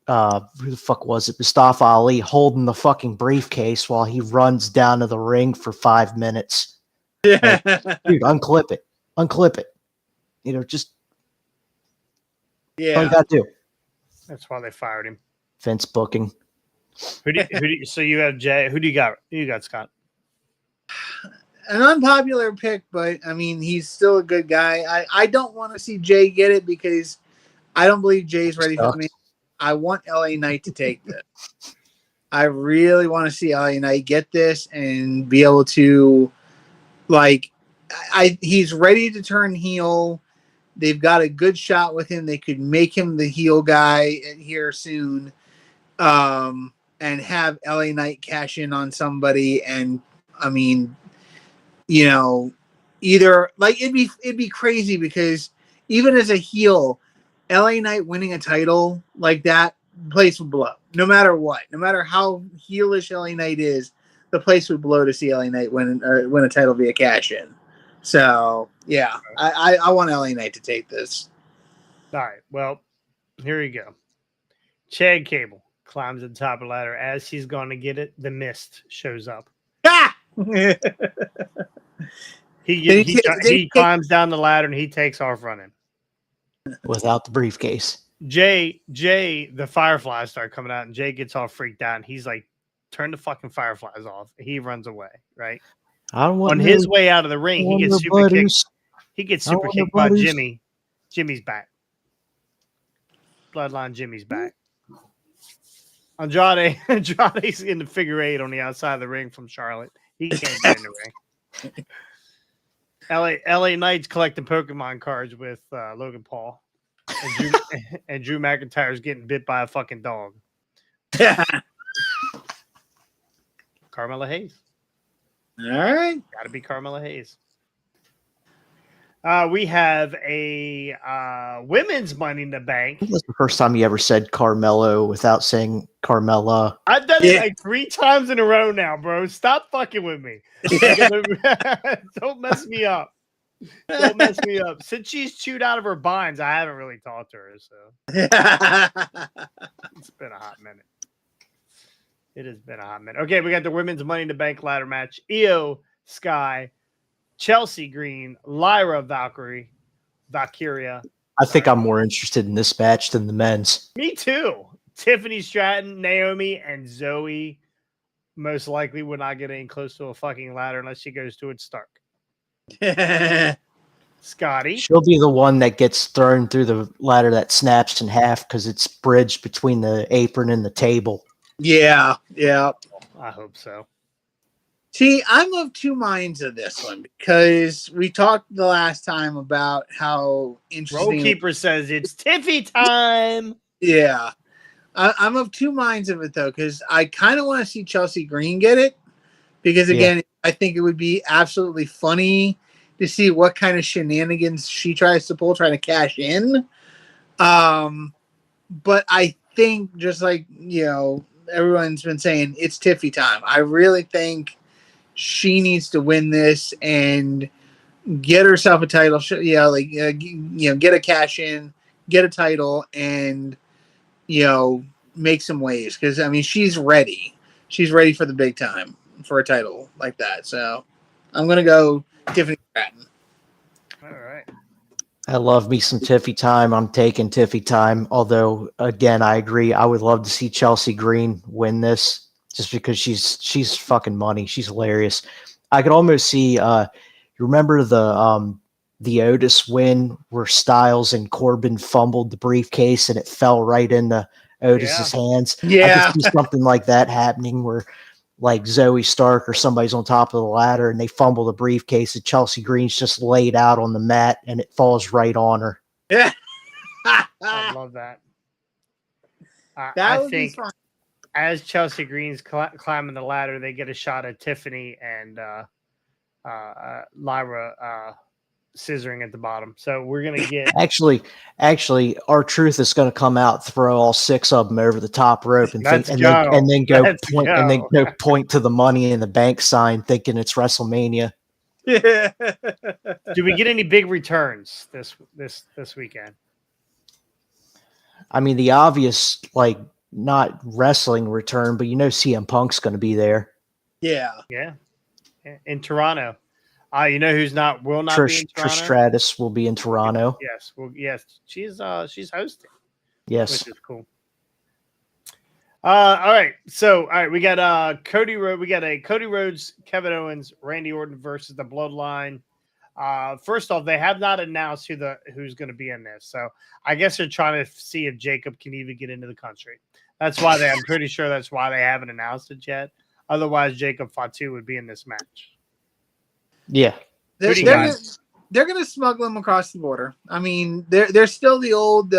the fuck was it? Mustafa Ali holding the fucking briefcase while he runs down to the ring for 5 minutes. Yeah. Like, dude, unclip it. You know, just all you got to do. That's why they fired him. Vince booking. So you have Jay. Who do you got? Who you got, Scott? An unpopular pick, but I mean, he's still a good guy. I don't want to see Jay get it because I don't believe Jay's ready for me. I want LA Knight to take this. I really want to see LA Knight get this and be able to, like, he's ready to turn heel. They've got a good shot with him. They could make him the heel guy here soon, and have LA Knight cash in on somebody. And I mean, you know, either like it'd be crazy because even as a heel, LA Knight winning a title like that, the place would blow. No matter what, no matter how heelish LA Knight is, the place would blow to see LA Knight win a title via cash in. So yeah, I want LA Knight to take this. All right, well, here you go. Chad Cable climbs to the top of the ladder. As he's going to get it, the mist shows up. Ah! He climbs down the ladder and he takes off running without the briefcase. Jay, the fireflies start coming out, and Jay gets all freaked out, and he's like, "Turn the fucking fireflies off!" He runs away. Right on his way out of the ring, he gets super kicked. He gets super kicked by Jimmy. Jimmy's back. Bloodline Jimmy's back. Andrade's in the figure 8 on the outside of the ring from Charlotte. He can't get in the ring. LA Knight's collecting Pokemon cards with Logan Paul. And Drew McIntyre's getting bit by a fucking dog. Carmella Hayes. All right. Gotta be Carmella Hayes. We have a women's Money in the Bank. That's the first time you ever said Carmelo without saying Carmella. I've done it like 3 times in a row now, bro. Stop fucking with me. Don't mess me up. Don't mess me up. Since she's chewed out of her binds, I haven't really talked to her, so it's been a hot minute. It has been a hot minute. Okay, we got the women's Money in the Bank ladder match. Io Sky, Chelsea Green, Lyra Valkyria. I think I'm more interested in this match than the men's. Me too. Tiffany Stratton, Naomi, and Zoe most likely would not get in close to a fucking ladder unless she goes to it Stark. Scotty. She'll be the one that gets thrown through the ladder that snaps in half because it's bridged between the apron and the table. Yeah. I hope so. See, I'm of 2 minds of this one because we talked the last time about how interesting. Rollkeeper says it's Tiffy time. Yeah. I'm of 2 minds of it, though, because I kind of want to see Chelsea Green get it because, again, I think it would be absolutely funny to see what kind of shenanigans she tries to pull trying to cash in. But I think, just like, you know, everyone's been saying, it's Tiffy time. I really think she needs to win this and get herself a title. Get a cash in, get a title, and, you know, make some waves. Because, I mean, she's ready. She's ready for the big time for a title like that. So I'm going to go Tiffany Stratton. All right. I love me some Tiffy time. I'm taking Tiffy time. Although, again, I agree. I would love to see Chelsea Green win this just because she's fucking money. She's hilarious. I could almost see. You remember the Otis win where Styles and Corbin fumbled the briefcase and it fell right into Otis's hands? Yeah, I could see something like that happening where, like, Zoe Stark or somebody's on top of the ladder and they fumble the briefcase and Chelsea Green's just laid out on the mat and it falls right on her. Yeah. I love that. That would be fun. as Chelsea Green's climbing the ladder, they get a shot at Tiffany and Lyra scissoring at the bottom. So we're gonna get actually, R-Truth is going to come out, throw all 6 of them over the top rope, and Let's think, go. and then go Let's point, go. and then go point to the Money in the Bank sign, thinking it's WrestleMania. Yeah. Do we get any big returns this weekend? I mean, the obvious, like, not wrestling return, but CM Punk's going to be there. Yeah. Yeah. In Toronto. You know who's will not be in Toronto? Trish Stratus will be in Toronto. Yes. Well, yes. She's hosting. Yes. Which is cool. All right. So, all right, we got Cody Rhodes. We got a Cody Rhodes, Kevin Owens, Randy Orton versus the Bloodline. First off, they have not announced who's going to be in this. So I guess they're trying to see if Jacob can even get into the country. That's why I'm pretty sure that's why they haven't announced it yet. Otherwise, Jacob Fatu would be in this match. Yeah. They're going to smuggle him across the border. I mean, there's still the old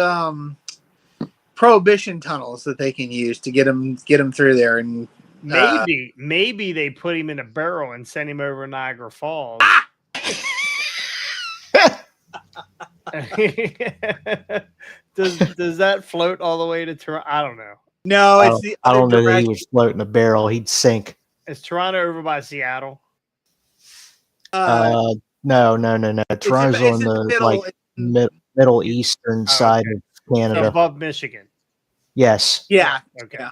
prohibition tunnels that they can use to get him through there. And maybe they put him in a barrel and send him over Niagara Falls. Does that float all the way to Toronto? I don't know. No, it's the I other don't know that he direction. would float in a barrel. He'd sink. Is Toronto over by Seattle? No. Toronto's on the middle eastern side of Canada. So above Michigan. Yes. Yeah. Okay. Yeah.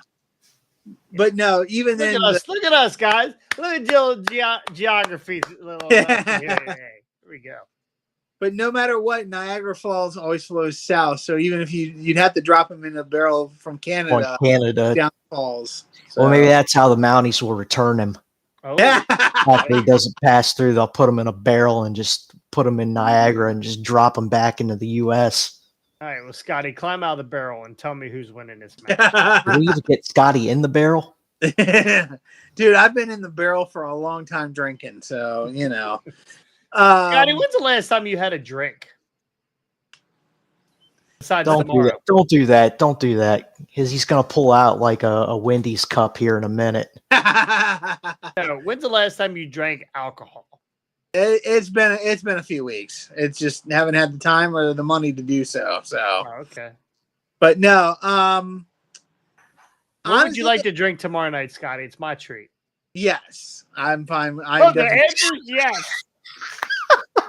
But no, even then. Look at us, guys. Look at geography. Here we go. But no matter what, Niagara Falls always flows south. So even if you'd have to drop him in a barrel from Canada, down Falls. So. Well, maybe that's how the Mounties will return him. Oh. After he doesn't pass through, they'll put him in a barrel and just put him in Niagara and just drop him back into the U.S. All right, well, Scotty, climb out of the barrel and tell me who's winning this match. Do we even get Scotty in the barrel? Dude, I've been in the barrel for a long time drinking, so Scotty, when's the last time you had a drink? Besides tomorrow. Don't do that. Don't do that. Because he's gonna pull out like a Wendy's cup here in a minute. No, when's the last time you drank alcohol? It's been a few weeks. It's just haven't had the time or the money to do so. Oh, okay. But no. What would you like to drink tomorrow night, Scotty? It's my treat. Yes, I'm fine. The answer is yes.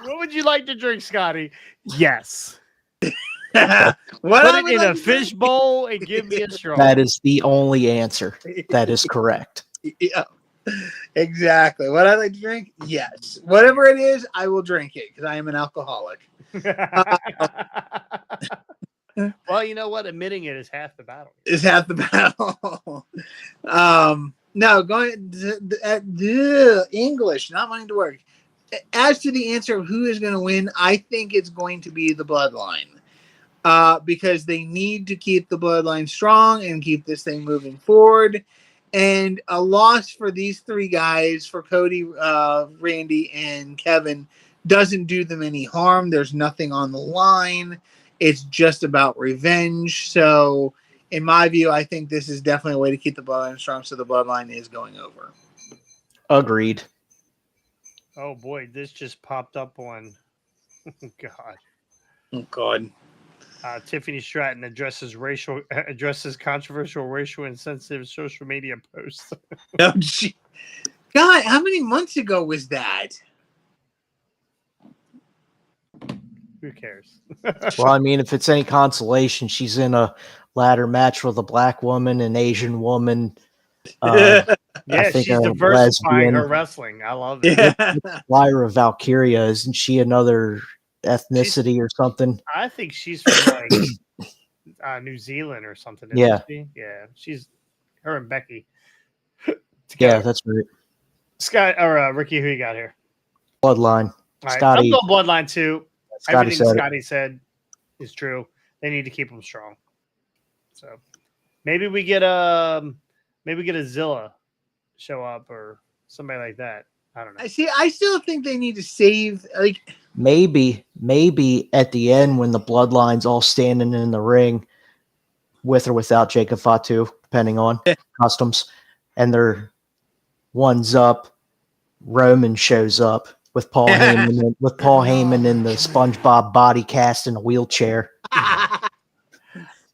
What would you like to drink, Scotty? Yes. Put it in a fish bowl and give me a straw. That is the only answer. That is correct. Yeah, exactly. What I like to drink? Yes. Whatever it is, I will drink it because I am an alcoholic. Well, you know what? Admitting it is half the battle. Is half the battle. No, going to English, not wanting to work. As to the answer of who is going to win, I think it's going to be the Bloodline. Because they need to keep the Bloodline strong and keep this thing moving forward. And a loss for these three guys, for Cody, Randy, and Kevin, doesn't do them any harm. There's nothing on the line. It's just about revenge. So, in my view, I think this is definitely a way to keep the Bloodline strong, so the Bloodline is going over. Agreed. Oh, boy. This just popped up on... God. Oh, God. Tiffany Stratton addresses controversial racial insensitive social media posts. Oh, gee. God, how many months ago was that? Who cares? Well, I mean, if it's any consolation, she's in a ladder match with a black woman, an Asian woman. Yeah, she's diversifying her wrestling. I love it. Yeah. Lyra Valkyria, isn't she another ethnicity or something? I think she's from like New Zealand or something. Yeah. She? Yeah. She's her and Becky. Yeah, that's right. Scott or Ricky, who you got here? Bloodline. All right. Scotty. I'm going Bloodline too. Scotty Everything said Scotty said is true. They need to keep them strong. So maybe we get a Zilla show up or somebody like that. I don't know. I still think they need to save maybe at the end when the Bloodline's all standing in the ring with or without Jacob Fatu, depending on customs. And they're one's up. Roman shows up with Paul Heyman in the SpongeBob body cast in a wheelchair.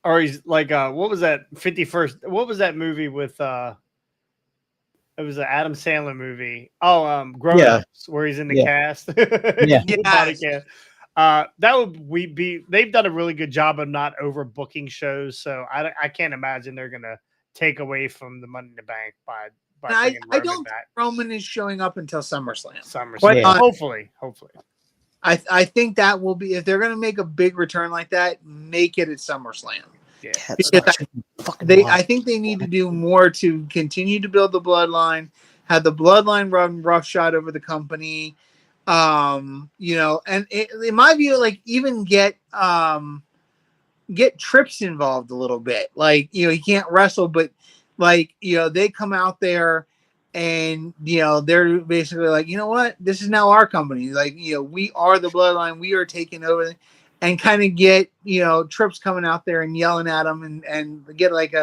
Or he's like, what was that 51st? What was that movie with? It was an Adam Sandler movie. Oh, Grown Ups, where he's in the cast. Body cast. That would be. They've done a really good job of not overbooking shows, so I can't imagine they're gonna take away from the Money in the Bank by I Roman don't back. think Roman is showing up until SummerSlam. Hopefully. I think that will be, if they're going to make a big return like that, make it at SummerSlam. Yeah, I think they need to do more to continue to build the bloodline, have the bloodline run roughshod over the company. And in my view, like even get Trips involved a little bit. Like, he can't wrestle, but like, they come out there and, they're basically like, you know what? This is now our company. Like, we are the bloodline. We are taking over, and kind of get, Trips coming out there and yelling at them and get like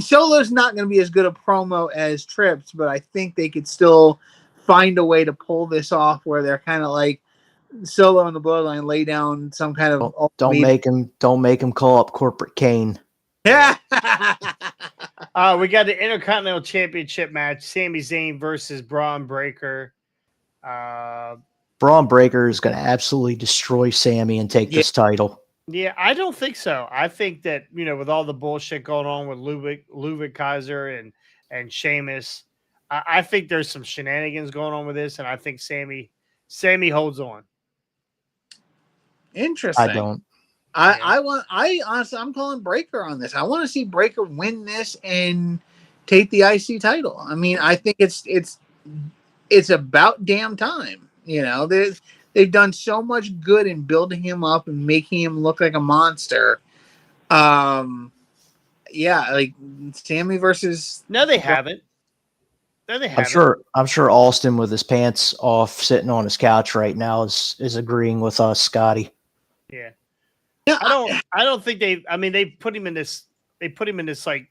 Solo's not going to be as good a promo as Trips, but I think they could still find a way to pull this off where they're kind of like Solo and the bloodline lay down some kind of don't make him call up Corporate Kane. Yeah. We got the Intercontinental Championship match: Sami Zayn versus Braun Breaker. Braun Breaker is going to absolutely destroy Sami and take this title. Yeah, I don't think so. I think that, with all the bullshit going on with Ludwig Kaiser and Sheamus, I think there's some shenanigans going on with this, and I think Sami holds on. Interesting. I don't. Honestly, I'm calling Breaker on this. I want to see Breaker win this and take the IC title. I mean, I think it's about damn time. They've done so much good in building him up and making him look like a monster. Like Sami versus. No, they haven't. I'm sure Austin, with his pants off, sitting on his couch right now, is agreeing with us, Scotty. Yeah. I don't think they put him in this like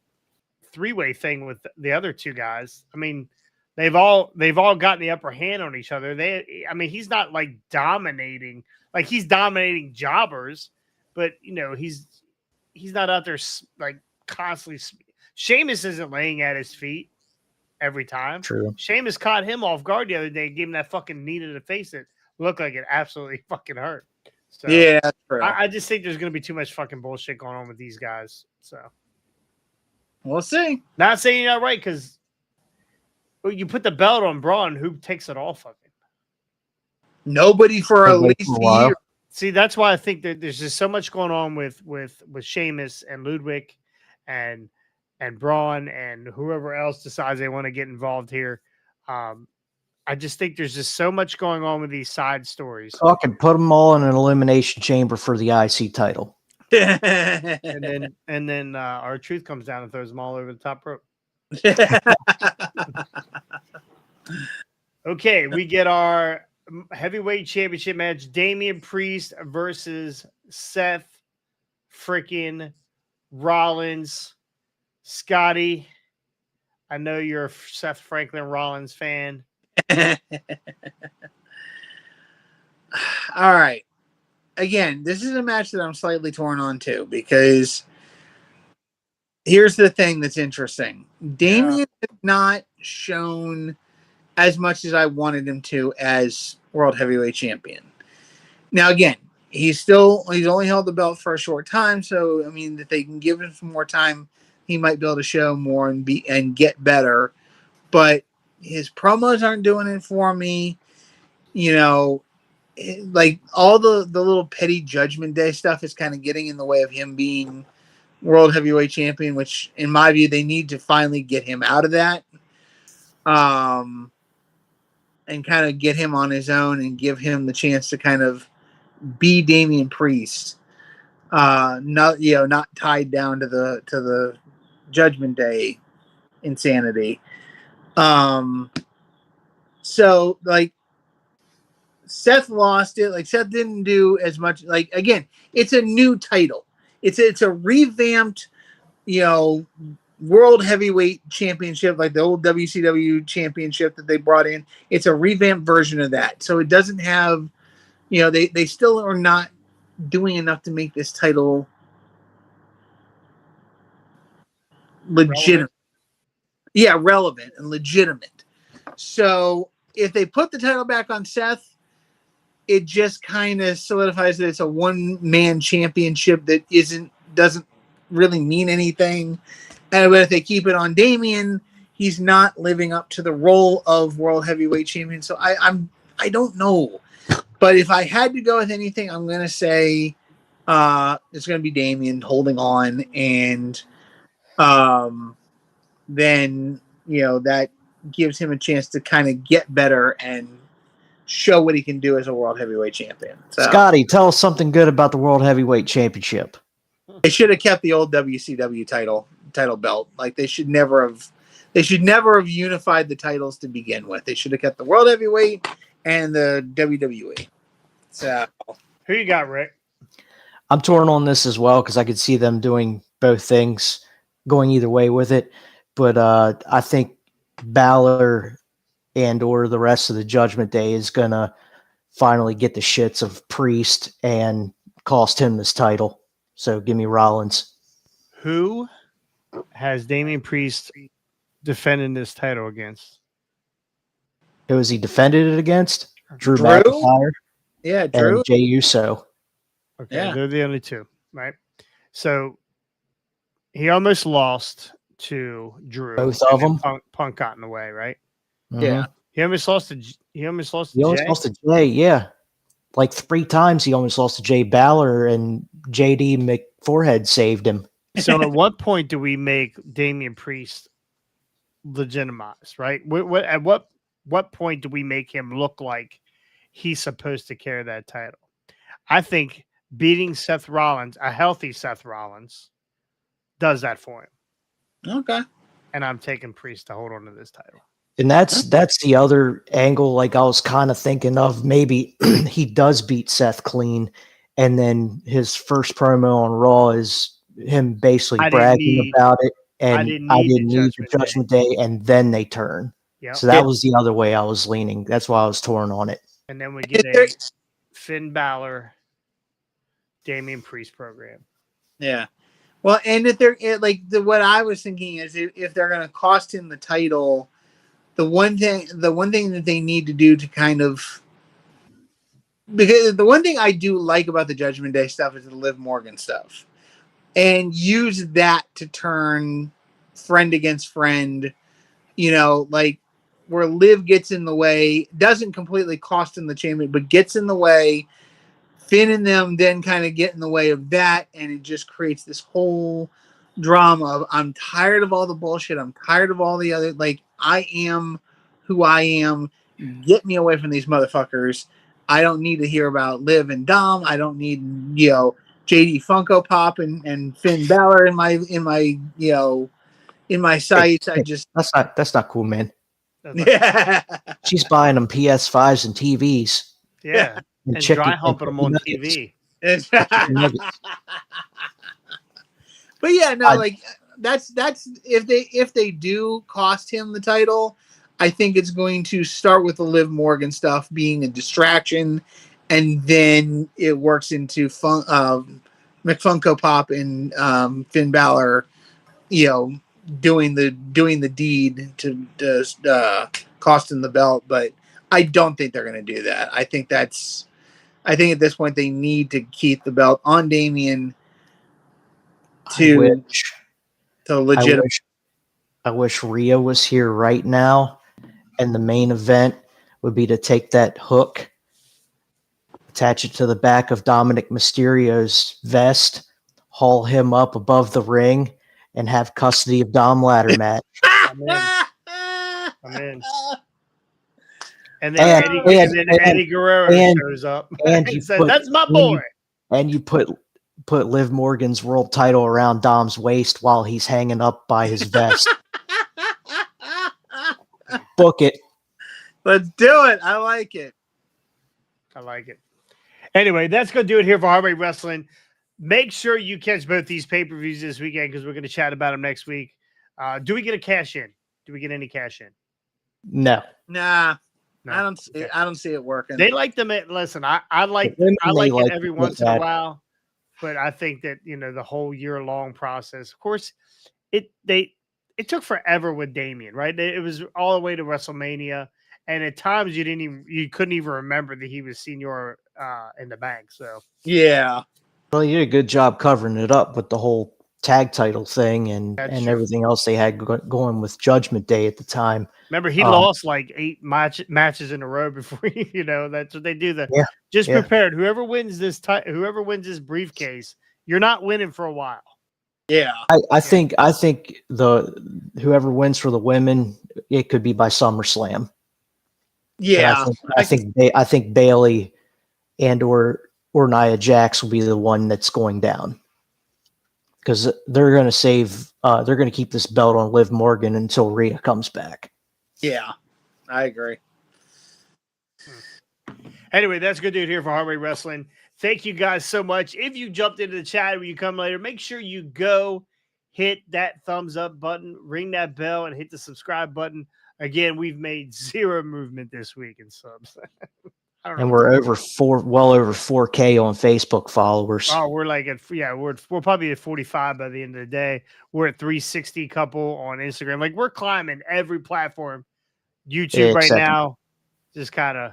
three-way thing with the other two guys. I mean, they've all gotten the upper hand on each other. He's not like dominating, like he's dominating jobbers, but he's not out there like constantly. Sheamus isn't laying at his feet every time. True. Sheamus caught him off guard the other day, gave him that fucking knee to the face that looked like it absolutely fucking hurt. So, yeah, that's true. I just think there's going to be too much fucking bullshit going on with these guys. So we'll see. Not saying you're not right, because you put the belt on Braun, who takes it off of him? Nobody for at least a year. See, that's why I think that there's just so much going on with Sheamus and Ludwig and Braun and whoever else decides they want to get involved here. I just think there's just so much going on with these side stories. Fucking put them all in an elimination chamber for the IC title. and then R-Truth comes down and throws them all over the top rope. Okay, we get our heavyweight championship match: Damian Priest versus Seth freaking Rollins. Scotty, I know you're a Seth Franklin Rollins fan. All right. Again, this is a match that I'm slightly torn on too, because here's the thing that's interesting. Damian has not shown as much as I wanted him to as World Heavyweight Champion. Now, again, he's only held the belt for a short time, so I mean, if they can give him some more time, he might be able to show more and get better. But his promos aren't doing it for me. Like all the little petty Judgment Day stuff is kind of getting in the way of him being World Heavyweight Champion, which in my view, they need to finally get him out of that. And kind of get him on his own and give him the chance to kind of be Damian Priest. Not tied down to the Judgment Day insanity. So like Seth lost it. Like Seth didn't do as much. Like again, it's a new title. It's a revamped, World Heavyweight Championship, like the old WCW Championship that they brought in. It's a revamped version of that. So it doesn't have, they still are not doing enough to make this title legitimate. Yeah, relevant and legitimate. So if they put the title back on Seth, it just kind of solidifies that it's a one-man championship that doesn't really mean anything. But if they keep it on Damian, he's not living up to the role of World Heavyweight Champion. So I don't know. But if I had to go with anything, I'm gonna say it's gonna be Damian holding on, and then that gives him a chance to kind of get better and show what he can do as a World Heavyweight Champion. So, Scotty, tell us something good about the World Heavyweight Championship. they should have kept the old WCW title belt. Like they should never have unified the titles to begin with. They should have kept the World Heavyweight and the WWE. So, who you got, Rick? I'm torn on this as well because I could see them doing both things, going either way with it. But I think Balor and or the rest of the Judgment Day is going to finally get the shits of Priest and cost him this title. So give me Rollins. Who has Damian Priest defending this title against? Who has he defended it against? Drew McIntyre. Yeah, Drew. And Jey Uso. Okay, yeah. They're the only two, right? So he almost lost to Drew. Both of them. Punk got in the way, right? Mm-hmm. Yeah. He almost lost to Jay. He almost lost to Jay, yeah. Like 3 times he almost lost to Jay Balor, and JD McForehead saved him. So at what point do we make Damian Priest legitimized, right? At what point do we make him look like he's supposed to carry that title? I think beating Seth Rollins, a healthy Seth Rollins, does that for him. Okay. And I'm taking Priest to hold on to this title. And that's the other angle. Like I was kind of thinking of maybe he does beat Seth clean, and then his first promo on Raw is him basically bragging about it. And I didn't need the Judgment Day, and then they turn. Yep. So that was the other way I was leaning. That's why I was torn on it. And then we get a Finn Balor, Damian Priest program. Yeah. Well, and if they're what I was thinking is if they're going to cost him the title, the one thing that they need to do to kind of, because the one thing I do like about the Judgment Day stuff is the Liv Morgan stuff, and use that to turn friend against friend, like where Liv gets in the way, doesn't completely cost him the champion, but gets in the way. Finn and them then kind of get in the way of that, and it just creates this whole drama of I'm tired of all the bullshit. I'm tired of all the other, I am who I am. Get me away from these motherfuckers. I don't need to hear about Liv and Dom. I don't need, JD Funko Pop and Finn Balor in my sights. I just that's not cool, man. Yeah. She's buying them PS5s and TVs. Yeah. And dry humping them on TV. But yeah, no, that's if they do cost him the title, I think it's going to start with the Liv Morgan stuff being a distraction, and then it works into McFunko Pop and Finn Balor, doing the deed to cost him the belt. But I don't think they're going to do that. I think at this point they need to keep the belt on Damian to legit. I wish Rhea was here right now, and the main event would be to take that hook, attach it to the back of Dominic Mysterio's vest, haul him up above the ring, and have custody of Dom ladder match. I'm in. And then Eddie Guerrero shows up and he says, "That's my boy." And you put Liv Morgan's world title around Dom's waist while he's hanging up by his vest. Book it. Let's do it. I like it. Anyway, that's going to do it here for Heartbreak Wrestling. Make sure you catch both these pay-per-views this weekend because we're going to chat about them next week. Do we get a cash in? Do we get any cash in? No. Nah, No. I don't see. Okay. I don't see it working. They like them. Listen, I like The women, I they like like it every to put once in a that- while, but I think that the whole year long process. Of course, it took forever with Damien, right? It was all the way to WrestleMania, and at times you couldn't even remember that he was senior in the bank. So Yeah, Well, you did a good job covering it up with the whole tag title thing and That's true. everything else they had going with Judgment Day at the time. remember, he lost like 8 matches in a row before that's what they do. Just yeah. prepared. Whoever wins this briefcase, you're not winning for a while. yeah. I think the whoever wins for the women, it could be by SummerSlam. And Yeah, I think Bailey and or Nia Jax will be the one that's going down because they're going to they're going to keep this belt on Liv Morgan until Rhea comes back. yeah. I agree. Anyway, that's good dude here for Heartbreak Wrestling. Thank you guys so much. If you jumped into the chat when you come later, make sure you go hit that thumbs up button, ring that bell, and hit the subscribe button. Again, we've made 0 movement this week in subs. And we're well over 4K on Facebook followers. Oh, we're like we're probably at 45 by the end of the day. We're at 360 couple on Instagram. Like we're climbing every platform. YouTube right now, just kind of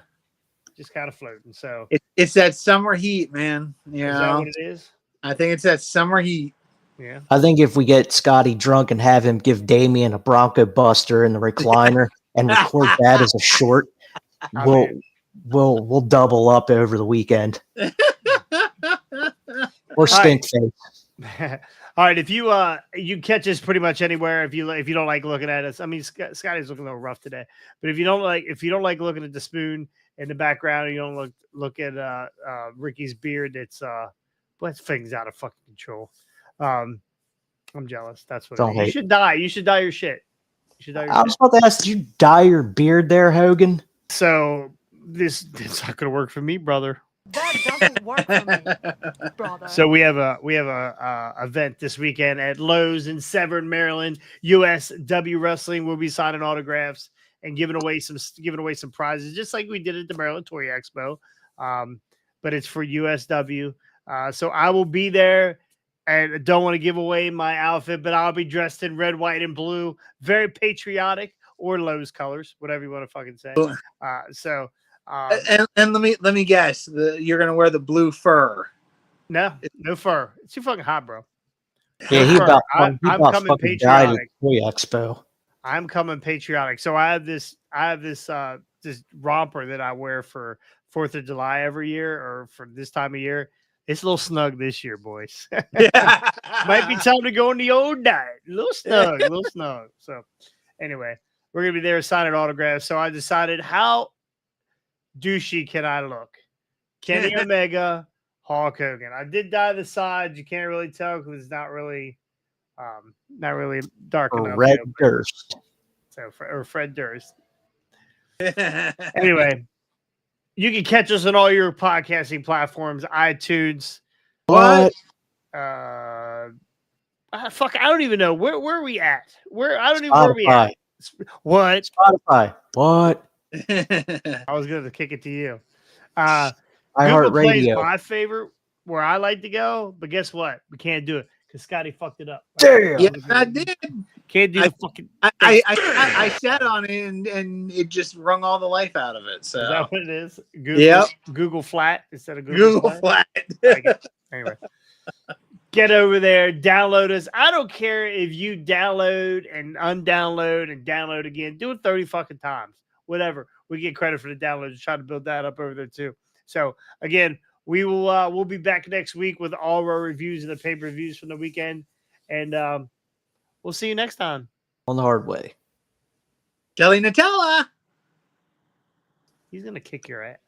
floating. So It's that summer heat, man. You is know? that what it is? I think it's that summer heat. Yeah. I think if we get Scotty drunk and have him give Damien a Bronco Buster in the recliner and record that as a short, we'll double up over the weekend. Or stink face. All right, if you catch us pretty much anywhere, if you don't like looking at us, I mean Scotty's looking a little rough today, but if you don't like looking at the spoon in the background, and you don't look at Ricky's beard, it's that thing's out of fucking control. I'm jealous. That's what you should dye. You should dye your shit. I was about to ask, did you dye your beard there, Hogan? So it's not gonna work for me, brother. That doesn't work for me, brother. So we have a event this weekend at Lowe's in Severn, Maryland. USW Wrestling will be signing autographs and giving away some prizes, just like we did at the Maryland Toy Expo. But it's for USW. So I will be there, and I don't want to give away my outfit, but I'll be dressed in red, white, and blue, very patriotic, or Lowe's colors, whatever you want to fucking say. And let me guess, you're gonna wear the blue fur. No fur. It's too fucking hot, bro. Yeah, he about coming fucking died at patriotic. Toy Expo. I'm coming patriotic. So I have this romper that I wear for 4th of July every year, or for this time of year. It's a little snug this year, boys. Might be time to go on the old diet. A little snug. So anyway, we're gonna be there signing autographs. So I decided, how douchey can I look? Kenny Omega, Hulk Hogan. I did dye the sides. You can't really tell because it's not really dark enough. Red Durst. So Fred Durst. Anyway, you can catch us on all your podcasting platforms, iTunes. What? Fuck, I don't even know where are we at. I don't even know where we at. What? Spotify. What? I was going to kick it to you. iHeartRadio. Google Play is my favorite, where I like to go, but guess what? We can't do it because Scotty fucked it up. Damn. Yeah, I did. Can't do the fucking. I sat on it and it just wrung all the life out of it. So Is that what it is? Google, Google Flat instead of Google Flat. Anyway, get over there, download us. I don't care if you download and undownload and download again. Do it 30 fucking times. Whatever. We get credit for the downloads. Try to build that up over there too. So again, we'll be back next week with all of our reviews and the pay-per-views from the weekend. And we'll see you next time. On the hard way. Jelly Nutella. He's gonna kick your ass.